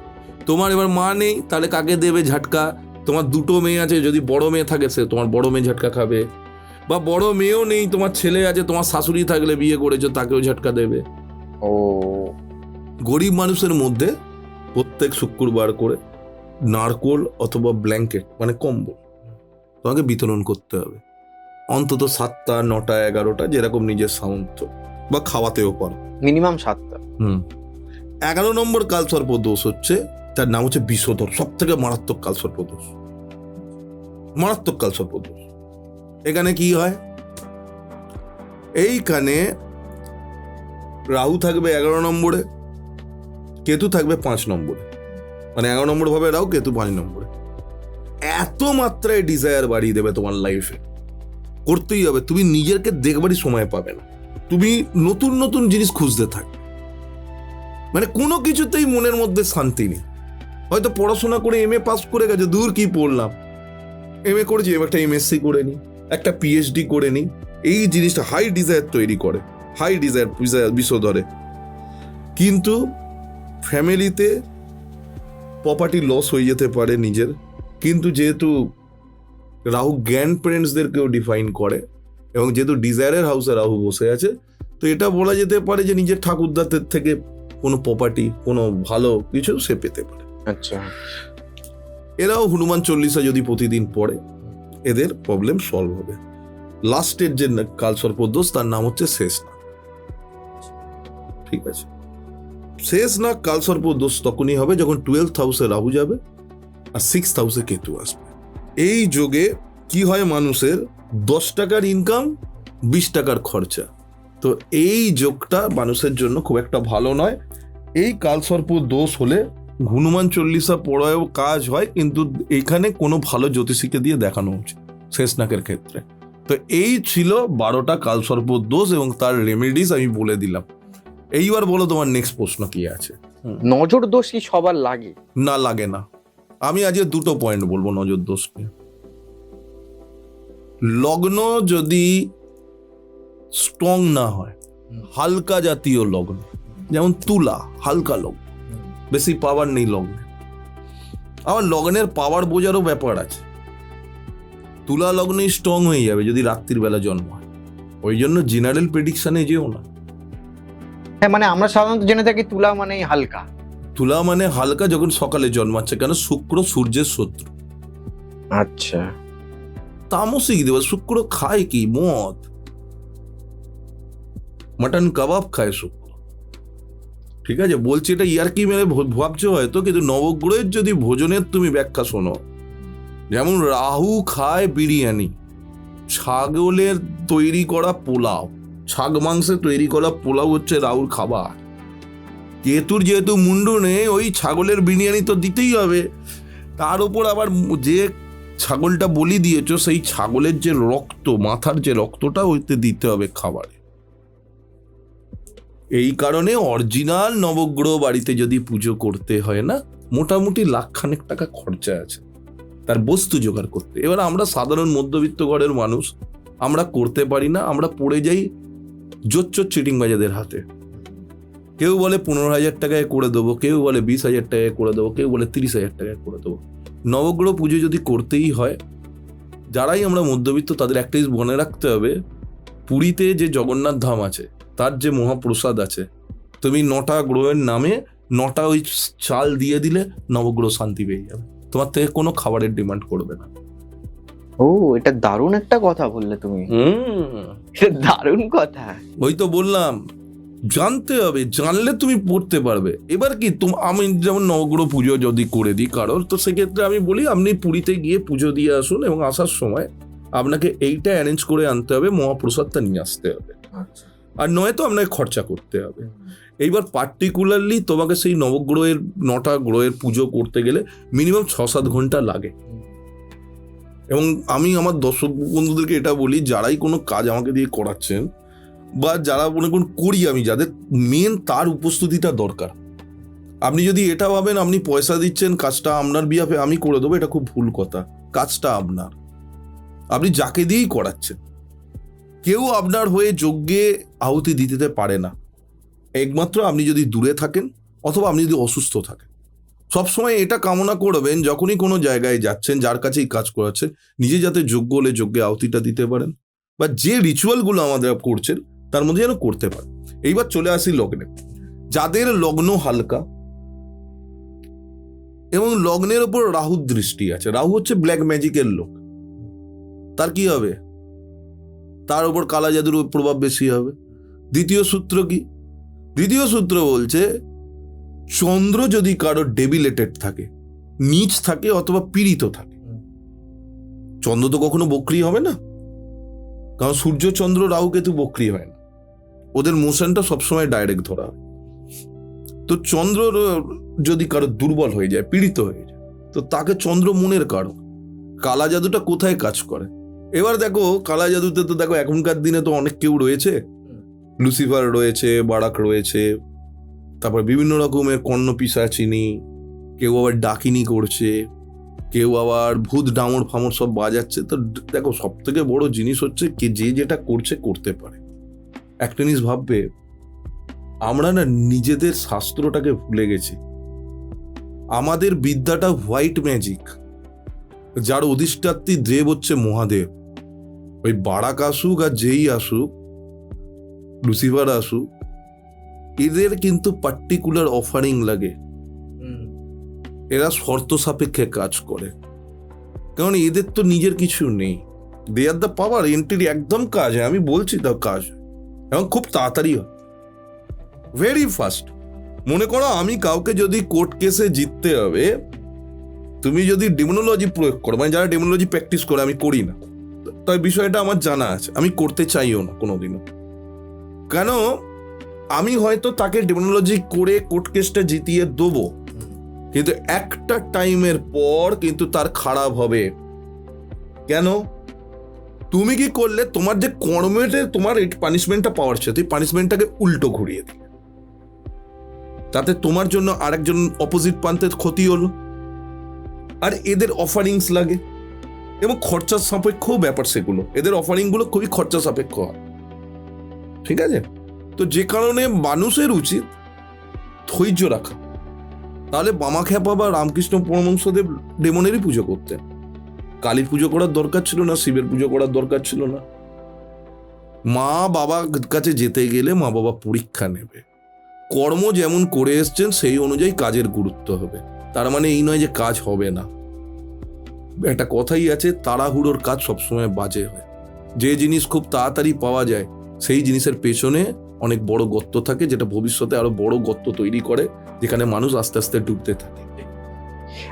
তোমার এবার মা নেই, তাহলে কাকে দেবে ঝাটকা? তোমার 2টো মেয়ে আছে, যদি বড় মেয়ে থাকে সে তোমার বড় মেয়ে ঝাটকা খাবে, বা বড় মেয়েও নেই, তোমার ছেলে আছে, তোমার শাশুড়ি থাকলে বিয়ে করেছো, তাকেও ঝাটকা দেবে। ও, গরিব মানুষের মধ্যে প্রত্যেক শুক্রবার করে নারকোল অথবা ব্ল্যাঙ্কেট, মানে কম্বল, তোমাকে বিতরণ করতে হবে। অন্তত 7টা, 9টা, 11টা, যেরকম নিজের সামর্থ্য, বা খাওয়াতেও পারো, মিনিমাম 7টা। 11 নম্বর কালসর্প দোষ হচ্ছে, তার নাম হচ্ছে বিষধর, সব থেকে মারাত্মক কালসর্প দোষ। মারাত্মক কালসর্প দোষ। এখানে কি হয়? এইখানে রাহু থাকবে 11 নম্বরে, কেতু থাকবে 5 নম্বরে, মানে 11 নম্বর ভাবে রাহু, কেতু 5 নম্বরে। এত মাত্রায় ডিজায়ার বাড়িয়ে দেবে তোমার লাইফে, করতেই হবে। তুমি নিজেকে দেখবারই সময় পাবে না, তুমি নতুন নতুন জিনিস খুঁজতে থাকবে, মানে কোনো কিছুতেই মনের মধ্যে শান্তি নেই। হয়তো পড়াশোনা করে MA পাস করে গেছে, দূর কি পড়লাম, MA করেছি, একটা MSc করে নিই, একটা PhD করে নিই। এই জিনিসটা হাই ডিজায়ার তৈরি করে, হাই ডিজায়ার বিষধরে। কিন্তু ফ্যামিলিতে প্রপার্টি লস হয়ে যেতে পারে নিজের, কিন্তু যেহেতু রাহু গ্র্যান্ড প্যারেন্টসদেরকেও ডিফাইন করে, এবং যেহেতু ডিজায়ারের হাউসে রাহু বসে আছে, তো এটা বলা যেতে পারে যে নিজের ঠাকুরদাদের থেকে কোনো প্রপার্টি, কোনো ভালো কিছু সে পেতে পারে। আচ্ছা, এরাও হনুমান চল্লিশা যদি প্রতিদিন পড়ে, এদের প্রবলেম সলভ হবে। লাস্টের যে কালসর্প দোষ তার নাম হচ্ছে শেষনাগ। ঠিক আছে, শেষনাগ কালসর্প দোষ তখনই হবে যখন 12th হাউসে রাহু যাবে আর 6th হাউসে কেতু আসবে। এই যোগে কি হয়, মানুষের 10 টাকার ইনকাম, 20 টাকার খরচা। তো এই যোগটা মানুষের জন্য খুব একটা ভালো নয়। এই কালসর্প দোষ হলে হনুমান চল্লিশা পড়ায়ও কাজ হয়, কিন্তু এখানে কোনো ভালো জ্যোতিষীকে দিয়ে দেখানো উচিত শেষনাকের ক্ষেত্রে। তো এই ছিল 12টা কালসর্প দোষ এবং তার রেমেডিস আমি বলে দিলাম। এইবার বলো তোমার নেক্সট প্রশ্ন কি আছে? নজর দোষ কি সবার লাগে? না, লাগে না। আমি আজকে 2টো পয়েন্ট বলবো নজর দোষ নিয়ে। লগ্ন যদি স্ট্রং না হয়, হালকা জাতীয় লগ্ন, যেমন তুলা হালকা লগ্ন, বেশি পাওয়ার নেই লগ্নে। আবার লগ্নের পাওয়ার বোঝারও ব্যাপার আছে। তুলা লগ্নেই স্ট্রং হয়ে যাবে যদি রাত্রির বেলা জন্ম হয়, ওই জন্য জেনারেল প্রেডিকশনে যেও না। হ্যাঁ, মানে আমরা সাধারণত জেনে থাকি তুলা মানেই হালকা। তুলা মানে হালকা যখন সকালে জন্মাচ্ছে, কেন শুক্র সূর্যের শত্রু। আচ্ছা, তামসিক দেব। শুক্র খায় কি? মদ, মাটন কাবাব খায় শুক্র। ঠিক আছে, বলছি এটা ইয়ার্কি মেরে ভাবছো হয়তো, কিন্তু নবগ্রহের যদি ভোজনের তুমি ব্যাখ্যা শোনো, যেমন রাহু খায় বিরিয়ানি, ছাগলের তৈরি করা পোলাও, ছাগ মাংসে তৈরি করা পোলাও হচ্ছে রাহুর খাবার। কেতুর যেহেতু মুন্ডু নেই, ওই ছাগলের বিরিয়ানি তো দিতেই হবে। তার উপর আবার যে ছাগলটা বলি দিয়েছো, সেই ছাগলের যে রক্ত, মাথার যে রক্তটা, ওইতে দিতে হবে খাবারে। এই কারণে অরিজিনাল নবগ্রহ বাড়িতে যদি পুজো করতে হয় না, মোটামুটি লাখখানেক টাকা খরচা আছে তার বস্তু জোগাড় করতে। এবার আমরা সাধারণ মধ্যবিত্ত ঘরের মানুষ, আমরা করতে পারি না, আমরা পড়ে যাই জোচ্চোর চিটিংবাজাদের হাতে। কেউ বলে 15,000 টাকায় করে দেবো, কেউ বলে 20,000 টাকায় করে দেবো, কেউ বলে 30,000 টাকায় করে দেবো। নবগ্রহ পুজো যদি করতেই হয়, যারাই আমরা মধ্যবিত্ত তাদের একটা জিনিস মনে রাখতে হবে, পুরীতে যে জগন্নাথ ধাম আছে, তার যে মহাপ্রসাদ আছে, তুমি 9টা গ্রহের নামে 9টা ওই চাল দিয়ে দিলে নবগ্রহ শান্তি পেয়ে যাবে, তোমার থেকে কোনো খাবারের ডিমান্ড করবে না। ও, এটা দারুণ একটা কথা বললে তুমি। এটা দারুণ কথা। ওই তো বললাম, জানতে হবে, জানলে তুমি পড়তে পারবে। এবার কি আমি যেমন নবগ্রহ পুজো যদি করে দিই কারোর, তো সেক্ষেত্রে আমি বলি আপনি পুরীতে গিয়ে পুজো দিয়ে আসুন এবং আসার সময় আপনাকে এইটা অ্যারেঞ্জ করে আনতে হবে, মহাপ্রসাদটা নিয়ে আসতে হবে, আর নয়তো আপনাকে খরচা করতে হবে। এইবার পার্টিকুলারলি তোমাকে সেই নবগ্রহের 9টা গ্রহের পুজো করতে গেলে মিনিমাম 6-7 ঘন্টা লাগে। এবং আমি আমার দর্শক বন্ধুদেরকে এটা বলি, যারাই কোনো কাজ আমাকে দিয়ে করাচ্ছেন বা যারা মনে করুন করি আমি, যাদের মেন তার উপস্থিতিটা দরকার। আপনি যদি এটা ভাবেন আপনি পয়সা দিচ্ছেন, কাজটা আপনার বিহাফে আমি করে দেবো, এটা খুব ভুল কথা। কাজটা আপনার, আপনি যাকে দিয়েই করাচ্ছেন। কেউ আপনার হয়ে যজ্ঞে আহুতি দিতে পারে না, একমাত্র আপনি যদি দূরে থাকেন অথবা আপনি যদি অসুস্থ থাকেন। সবসময় এটা কামনা করবেন যখনই কোনো জায়গায় যাচ্ছেন, যার কাছেই কাজ করাচ্ছেন, নিজে যাতে যোগ্য হলে যজ্ঞে আহুতিটা দিতে পারেন, বা যে রিচুয়ালগুলো আমাদের করছেন তার মধ্যে যেন করতে পারেন। এইবার চলে আসি লগ্নে। যাদের লগ্ন হালকা এবং লগ্নের ওপর রাহুর দৃষ্টি আছে, রাহু হচ্ছে ব্ল্যাক ম্যাজিকের লোক, তার কি হবে? তার উপর কালা জাদুর প্রভাব বেশি হবে। দ্বিতীয় সূত্র কি? দ্বিতীয় সূত্র বলছে, চন্দ্র যদি কারো ডেবিলেটেড থাকে, নিচ থাকে অথবা পীড়িত থাকে, চন্দ্র তো কখনো বক্রি হবে না, কারণ সূর্য চন্দ্র রাহু কেতু বক্রি হয় না, ওদের মোশনটা সবসময় ডাইরেক্ট ধরা হয়। তো চন্দ্র যদি কারো দুর্বল হয়ে যায়, পীড়িত হয়ে যায়, তো তাকে চন্দ্র মনের কারক। কালা জাদুটা কোথায় কাজ করে? এবার দেখো, কালা জাদুতে তো দেখো এখনকার দিনে তো অনেক কেউ রয়েছে, লুসিফার রয়েছে, বারাক রয়েছে, তারপর বিভিন্ন রকমের কর্ণ পিশাচিনী, কেউ আবার ডাকিনি করছে, কেউ আবার ভূত ডামর ফামর সব বাজাচ্ছে। তো দেখো, সব থেকে বড় জিনিস হচ্ছে যে যেটা করছে করতে পারে। একটা জিনিস ভাববে, আমরা না নিজেদের শাস্ত্রটাকে ভুলে গেছি। আমাদের বিদ্যাটা হোয়াইট ম্যাজিক, যার অধিষ্ঠাত্রী দেব হচ্ছে মহাদেব। ওই বারাক আসুক আর যেই আসুক, লুসিফার আসুক, এদের কিন্তু পার্টিকুলার অফারিং লাগে, এরা শর্ত সাপেক্ষে কাজ করে, কারণ এদের তো নিজের কিছু নেই। দে আর দ্য পাওয়ার, এন্ট্রি একদম কাজ হয়, আমি বলছি তাও কাজ হয়, এবং খুব তাড়াতাড়ি হয়, ভেরি ফাস্ট। মনে করো আমি কাউকে যদি কোর্ট কেসে জিততে হবে, তুমি যদি ডেমোনোলজি প্রয়োগ করো, মানে যারা ডেমোনোলজি প্র্যাকটিস করে, আমি করি না, তাই বিষয়টা আমার জানা আছে, আমি করতে চাইও না কোনোদিনও। কেন? আমি হয়তো তাকে ডেমোনোলজি করে কোর্ট কেসটা জিতিয়ে দেবো, কিন্তু একটা টাইমের পর কিন্তু তার খারাপ হবে। কেন? তুমি কি করলে, তোমার যে কর্মের তোমার পানিশমেন্টটা পাওয়ার ছিল, তুই পানিশমেন্টটাকে উল্টো ঘুরিয়ে দিলে, তাতে তোমার জন্য আরেকজন অপোজিট প্রান্তের ক্ষতি হলো। আর এদের অফারিংস লাগে এবং খরচা সাপেক্ষ ব্যাপার, সেগুলো এদের অফারিং গুলো খুবই খরচা সাপেক্ষ হয়, ঠিক আছে? তো যে কারণে মানুষের উচিত ধৈর্য রাখা। তাহলে বামাখ্যাপা বা রামকৃষ্ণ পরমহংসদেব ডেমনেরই পুজো করতেন, কালীর পুজো করার দরকার ছিল না, শিবের পুজো করার দরকার ছিল না। মা বাবার কাছে যেতে গেলে মা বাবা পরীক্ষা নেবে, কর্ম যেমন করে এসছেন সেই অনুযায়ী কাজের গুরুত্ব হবে। তার মানে এই নয় যে কাজ হবে না। একটা কথাই আছে, তাড়াহুড়োর কাজ সবসময় বাজে হয়। যে জিনিস খুব তাড়াতাড়ি পাওয়া যায় সেই জিনিসের পেছনে অনেক বড় গর্ত থাকে, যেটা ভবিষ্যতে আরো বড় গর্ত তৈরি করে, যেখানে মানুষ আস্তে আস্তে ডুবতে থাকে।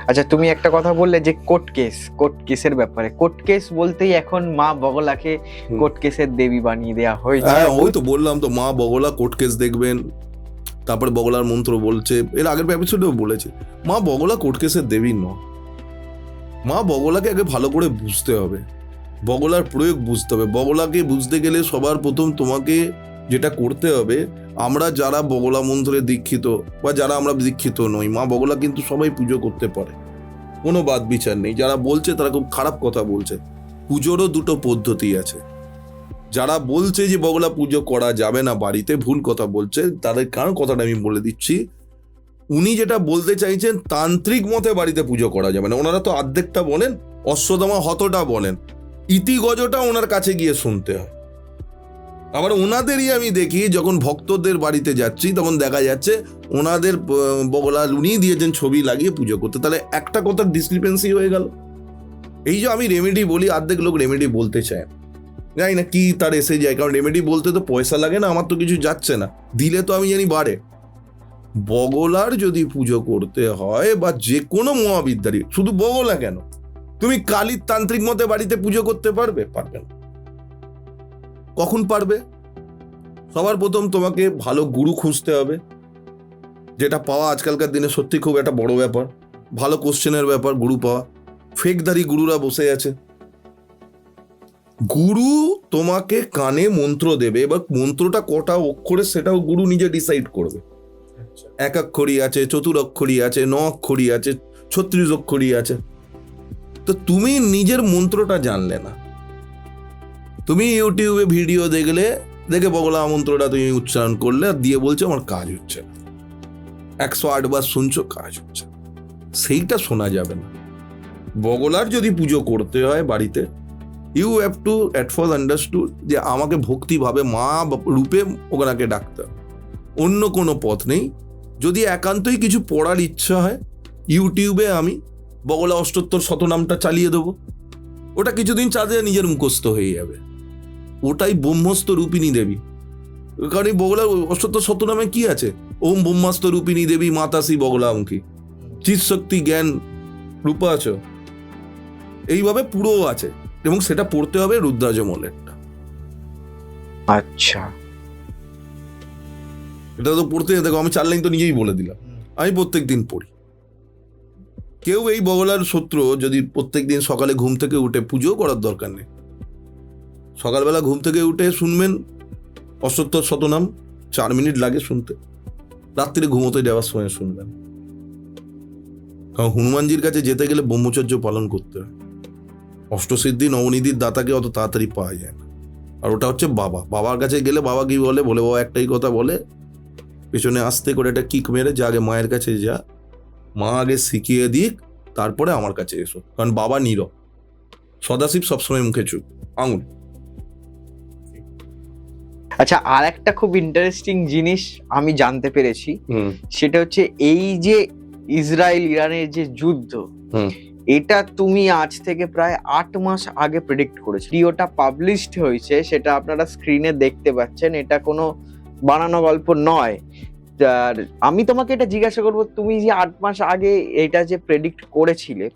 আচ্ছা, তুমি একটা কথা বললে যে কোর্ট কেসের ব্যাপারে। কোর্ট কেস বলতেই এখন মা বগলাকে কোর্ট কেসের দেবী বানিয়ে দেওয়া হয়েছে। হ্যাঁ, ওই তো বললাম তো, মা বগলা কোর্ট কেস দেখবেন, তারপরে বগলার মন্ত্র বলছে, এর আগের এপিসোডেও বলেছে, মা বগলা কোর্ট কেসের দেবী নয়। মা বগলাকে আগে ভালো করে বুঝতে হবে, বগলার প্রয়োগ বুঝতে হবে। বগলাকে বুঝতে গেলে সবার প্রথম তোমাকে যেটা করতে হবে, আমরা যারা বগলা মন্ত্রে দীক্ষিত বা যারা আমরা দীক্ষিত নই, মা বগলা কিন্তু সবাই পুজো করতে পারে, কোনো বাদ বিচার নেই। যারা বলছে তারা খুব খারাপ কথা বলছে। পুজোরও দুটো পদ্ধতি আছে। যারা বলছে যে বগলা পুজো করা যাবে না বাড়িতে, ভুল কথা বলছে। তাদের কারণ কথাটা আমি বলে দিচ্ছি। উনি যেটা বলতে চাইছেন, তান্ত্রিক মতে বাড়িতে পুজো করা যাবে না। ওনারা তো অর্ধেকটা বলেন, অশ্বতমা হতটা বলেন, ইতিগজটা ওনার কাছে গিয়ে শুনতে হয়। আবার ওনাদেরই আমি দেখি, যখন ভক্তদের বাড়িতে যাচ্ছি তখন দেখা যাচ্ছে ওনাদের বগলা উনি দিয়েছেন ছবি লাগিয়ে পুজো করতে। তাহলে একটা কথার ডিসক্রিপেন্সি হয়ে গেল। এই যে আমি রেমেডি বলি, অর্ধেক লোক রেমেডি বলতে চায়, জানি না কি তার এসে যায়, কারণ রেমেডি বলতে তো পয়সা লাগে না, আমার তো কিছু যাচ্ছে না, দিলে তো আমি জানি বাড়ে। বগলার যদি পুজো করতে হয় বা যে কোনো মহাবিদ্যারই, শুধু বগলা কেন, তুমি কালীর তান্ত্রিক মতে বাড়িতে পুজো করতে পারবে? পারবে না। কখন পারবে? সবার প্রথম তোমাকে ভালো গুরু খুঁজতে হবে, যেটা পাওয়া আজকালকার দিনে সত্যি খুব একটা বড় ব্যাপার, ভালো কোশ্চেনের ব্যাপার গুরু পাওয়া। ফেকদারি গুরুরা বসে আছে। গুরু তোমাকে কানে মন্ত্র দেবে, এবার মন্ত্রটা কটা অক্ষরে সেটাও গুরু নিজে ডিসাইড করবে। এক অক্ষরী আছে, চতুরক্ষরী আছে, 9 অক্ষরী আছে, 36 অক্ষরী আছে। তো তুমি নিজের মন্ত্রটা জানলে না, তুমি ইউটিউবে ভিডিও দেখে বগলা মন্ত্রটা তুমি উচ্চারণ করলে আর দিয়ে বলছো আমার কাজ হচ্ছে না, 108 বার শুনছো, কাজ হচ্ছে, সেইটা শোনা যাবে না। বগলার যদি পুজো করতে হয় বাড়িতে, you have to at first understood যে আমাকে ভক্তিভাবে মা রূপে ওনাকে ডাকতে হবে, অন্য কোনো পথ নেই। যদি একান্তই কিছু পড়ার ইচ্ছা হয়, ইউটিউবে আমি বগলা অষ্টোত্তর শতনামটা চালিয়ে দেবো, ওটা কিছুদিন চালিয়ে নিজের মুখস্থ হয়ে যাবে। ওটাই ব্রহ্মস্ত রূপিণী দেবী। কারণ এই বগলা অষ্টোত্তর শতনামে কি আছে? ওম ব্রহ্মাস্ত রূপিণী দেবী মাতাসি বগলামুখী, চিৎ শক্তি জ্ঞান রূপা আছে, এইভাবে পুরো আছে। এবং সেটা পড়তে হবে রুদ্রাজমলেরটা। আচ্ছা, এটা তো পড়তে দেখো, আমি 4 লাইন তো নিজেই বলে দিলাম, আমি প্রত্যেক দিন পড়ি। কেউ এই বগলার শত্রু যদি প্রত্যেক দিন সকালে ঘুম থেকে উঠে, পুজো করার দরকার নেই, সকালবেলা ঘুম থেকে উঠে শুনবেন অষ্টোত্তর শতনাম, 4 মিনিট লাগে শুনতে, রাত্রিরে ঘুমোতে যাওয়ার সময় শুনবেন। কারণ হনুমানজির কাছে যেতে গেলে ব্রহ্মচর্য পালন করতে হয়। অষ্টসিদ্ধি নবনিধির দাতাকে অত তাড়াতাড়ি পাওয়া যায় না। আর ওটা হচ্ছে বাবার কাছে গেলে বাবা কি বলে বাবা একটাই কথা বলে, পেছনে আস্তে করে একটা কিক মেরে, যা আগে মায়ের কাছে যা, মা আগে শিখিয়ে দিক, তারপরে আমার কাছে এসো। কারণ বাবা নীরব, সদাশিব সবসময় মুখে চুপ, আঙুল। আচ্ছা, আর একটা খুব ইন্টারেস্টিং জিনিস আমি জানতে পেরেছি, সেটা হচ্ছে এই যে ইসরায়েল ইরানের যে যুদ্ধ, এটা তুমি আজ থেকে প্রায় 8 মাস আগে প্রেডিক্ট করেছো। ভিডিওটা পাবলিশড হয়েছে, সেটা আপনারা স্ক্রিনে দেখতে পাচ্ছেন, এটা কোনো বানানো গল্প নয়। আর আমি তোমাকে এটা জিজ্ঞাসা করবো, তুমি যে 8 মাস আগে এটা যে প্রেডিক্ট করেছিলে,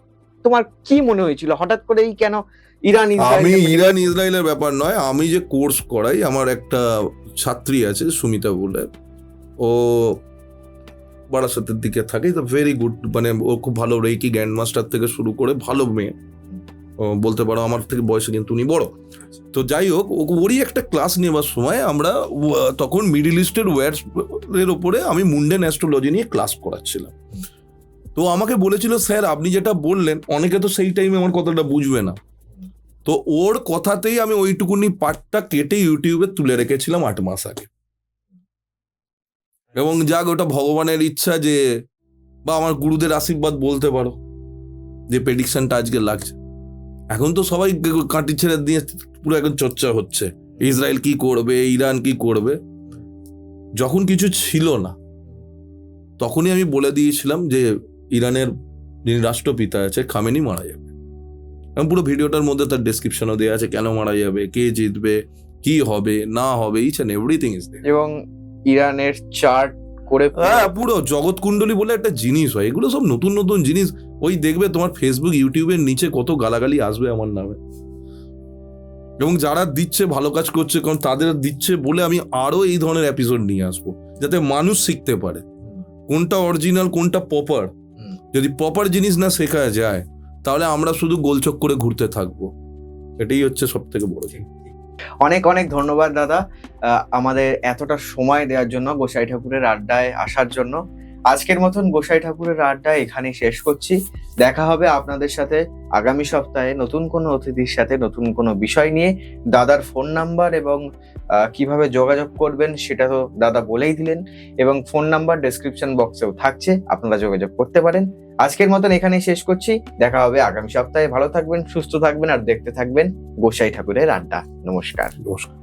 তোমার কি মনে হয়েছিল হঠাৎ করেই কেন ইরান ইসরায়েলের ব্যাপার নয়, আমি যে কোর্স করাই, আমার একটা ছাত্রী আছে সুমিতা বলে, ও বারাসাতের দিকে থাকে, তো ভেরি গুড, মানে ও খুব ভালো রেকি গ্র্যান্ড মাস্টার থেকে শুরু করে ভালো মেয়ে, ও বলতে পারো আমার থেকে বয়সে কিন্তু উনি বড়। তো যাই হোক, ওরই একটা ক্লাস নেওয়ার সময় আমরা তখন মিডিল ইস্টের ওয়ার্ডস এর ওপরে আমি মুন্ডেন অ্যাস্ট্রোলজি নিয়ে ক্লাস করাচ্ছিলাম। তো আমাকে বলেছিল, স্যার আপনি যেটা বললেন, অনেকে তো সেই টাইমে আমার কথাটা বুঝবে না, তো ওর কথাতেই আমি ওইটুকুনি পার্টটা কেটে ইউটিউবে তুলে রেখেছিলাম 8 মাস আগে। এবং যাক, ওটা ভগবানের ইচ্ছা যে, বা আমার গুরুদের আশীর্বাদ বলতে পারো, যে প্রেডিকশনটা আজকে লাগছে। এখন তো সবাই কাটি ছেড়ে দিয়ে পুরো এখন চর্চা হচ্ছে, ইসরায়েল কি করবে, ইরান কি করবে। যখন কিছু ছিল না তখনই আমি বলে দিয়েছিলাম যে ইরানের যিনি রাষ্ট্রপিতা আছে খামেনি মারা যাবে, এবং পুরো ভিডিওটার মধ্যে তার ডেসক্রিপশনও দেওয়া আছে কেন মারা যাবে, কে জিতবে, কি হবে না হবে, each and everything is there. এবং ইরানের চার্ট করে হ্যাঁ, পুরো জগৎ কুণ্ডলী বলে একটা জিনিস হয়, এগুলো সব নতুন নতুন জিনিস। ওই দেখবে তোমার ফেসবুক ইউটিউবের নিচে কত গালাগালি আসবে আমার নামে, এবং যারা দিচ্ছে ভালো কাজ করছে, কারণ তাদের দিচ্ছে বলে আমি আরো এই ধরনের এপিসোড নিয়ে আসবো, যাতে মানুষ শিখতে পারে কোনটা অরিজিনাল কোনটা প্রপার। যদি প্রপার জিনিস না শেখা যায় তাহলে আমরা শুধু গোলচক করে ঘুরতে থাকবো, এটাই হচ্ছে সব থেকে বড় জিনিস। অনেক অনেক ধন্যবাদ দাদা, আমাদের এতটা সময় দেওয়ার জন্য, গোসাই ঠাকুরের আড্ডায় আসার জন্য। আজকের মতন গোসাই ঠাকুরের আড্ডা এখানেই শেষ করছি। দেখা হবে আপনাদের সাথে আগামী সপ্তাহে নতুন কোনো অতিথির সাথে, নতুন কোনো বিষয় নিয়ে। দাদার ফোন নাম্বার এবং কিভাবে যোগাযোগ করবেন সেটা তো দাদা বলেই দিলেন, এবং ফোন নাম্বার ডেসক্রিপশন বক্সেও থাকছে, আপনারা যোগাযোগ করতে পারেন। আজকের মতন এখানেই শেষ করছি, দেখা হবে আগামী সপ্তাহে। ভালো থাকবেন, সুস্থ থাকবেন, আর দেখতে থাকবেন গোসাই ঠাকুরের আড্ডা। নমস্কার। নমস্কার।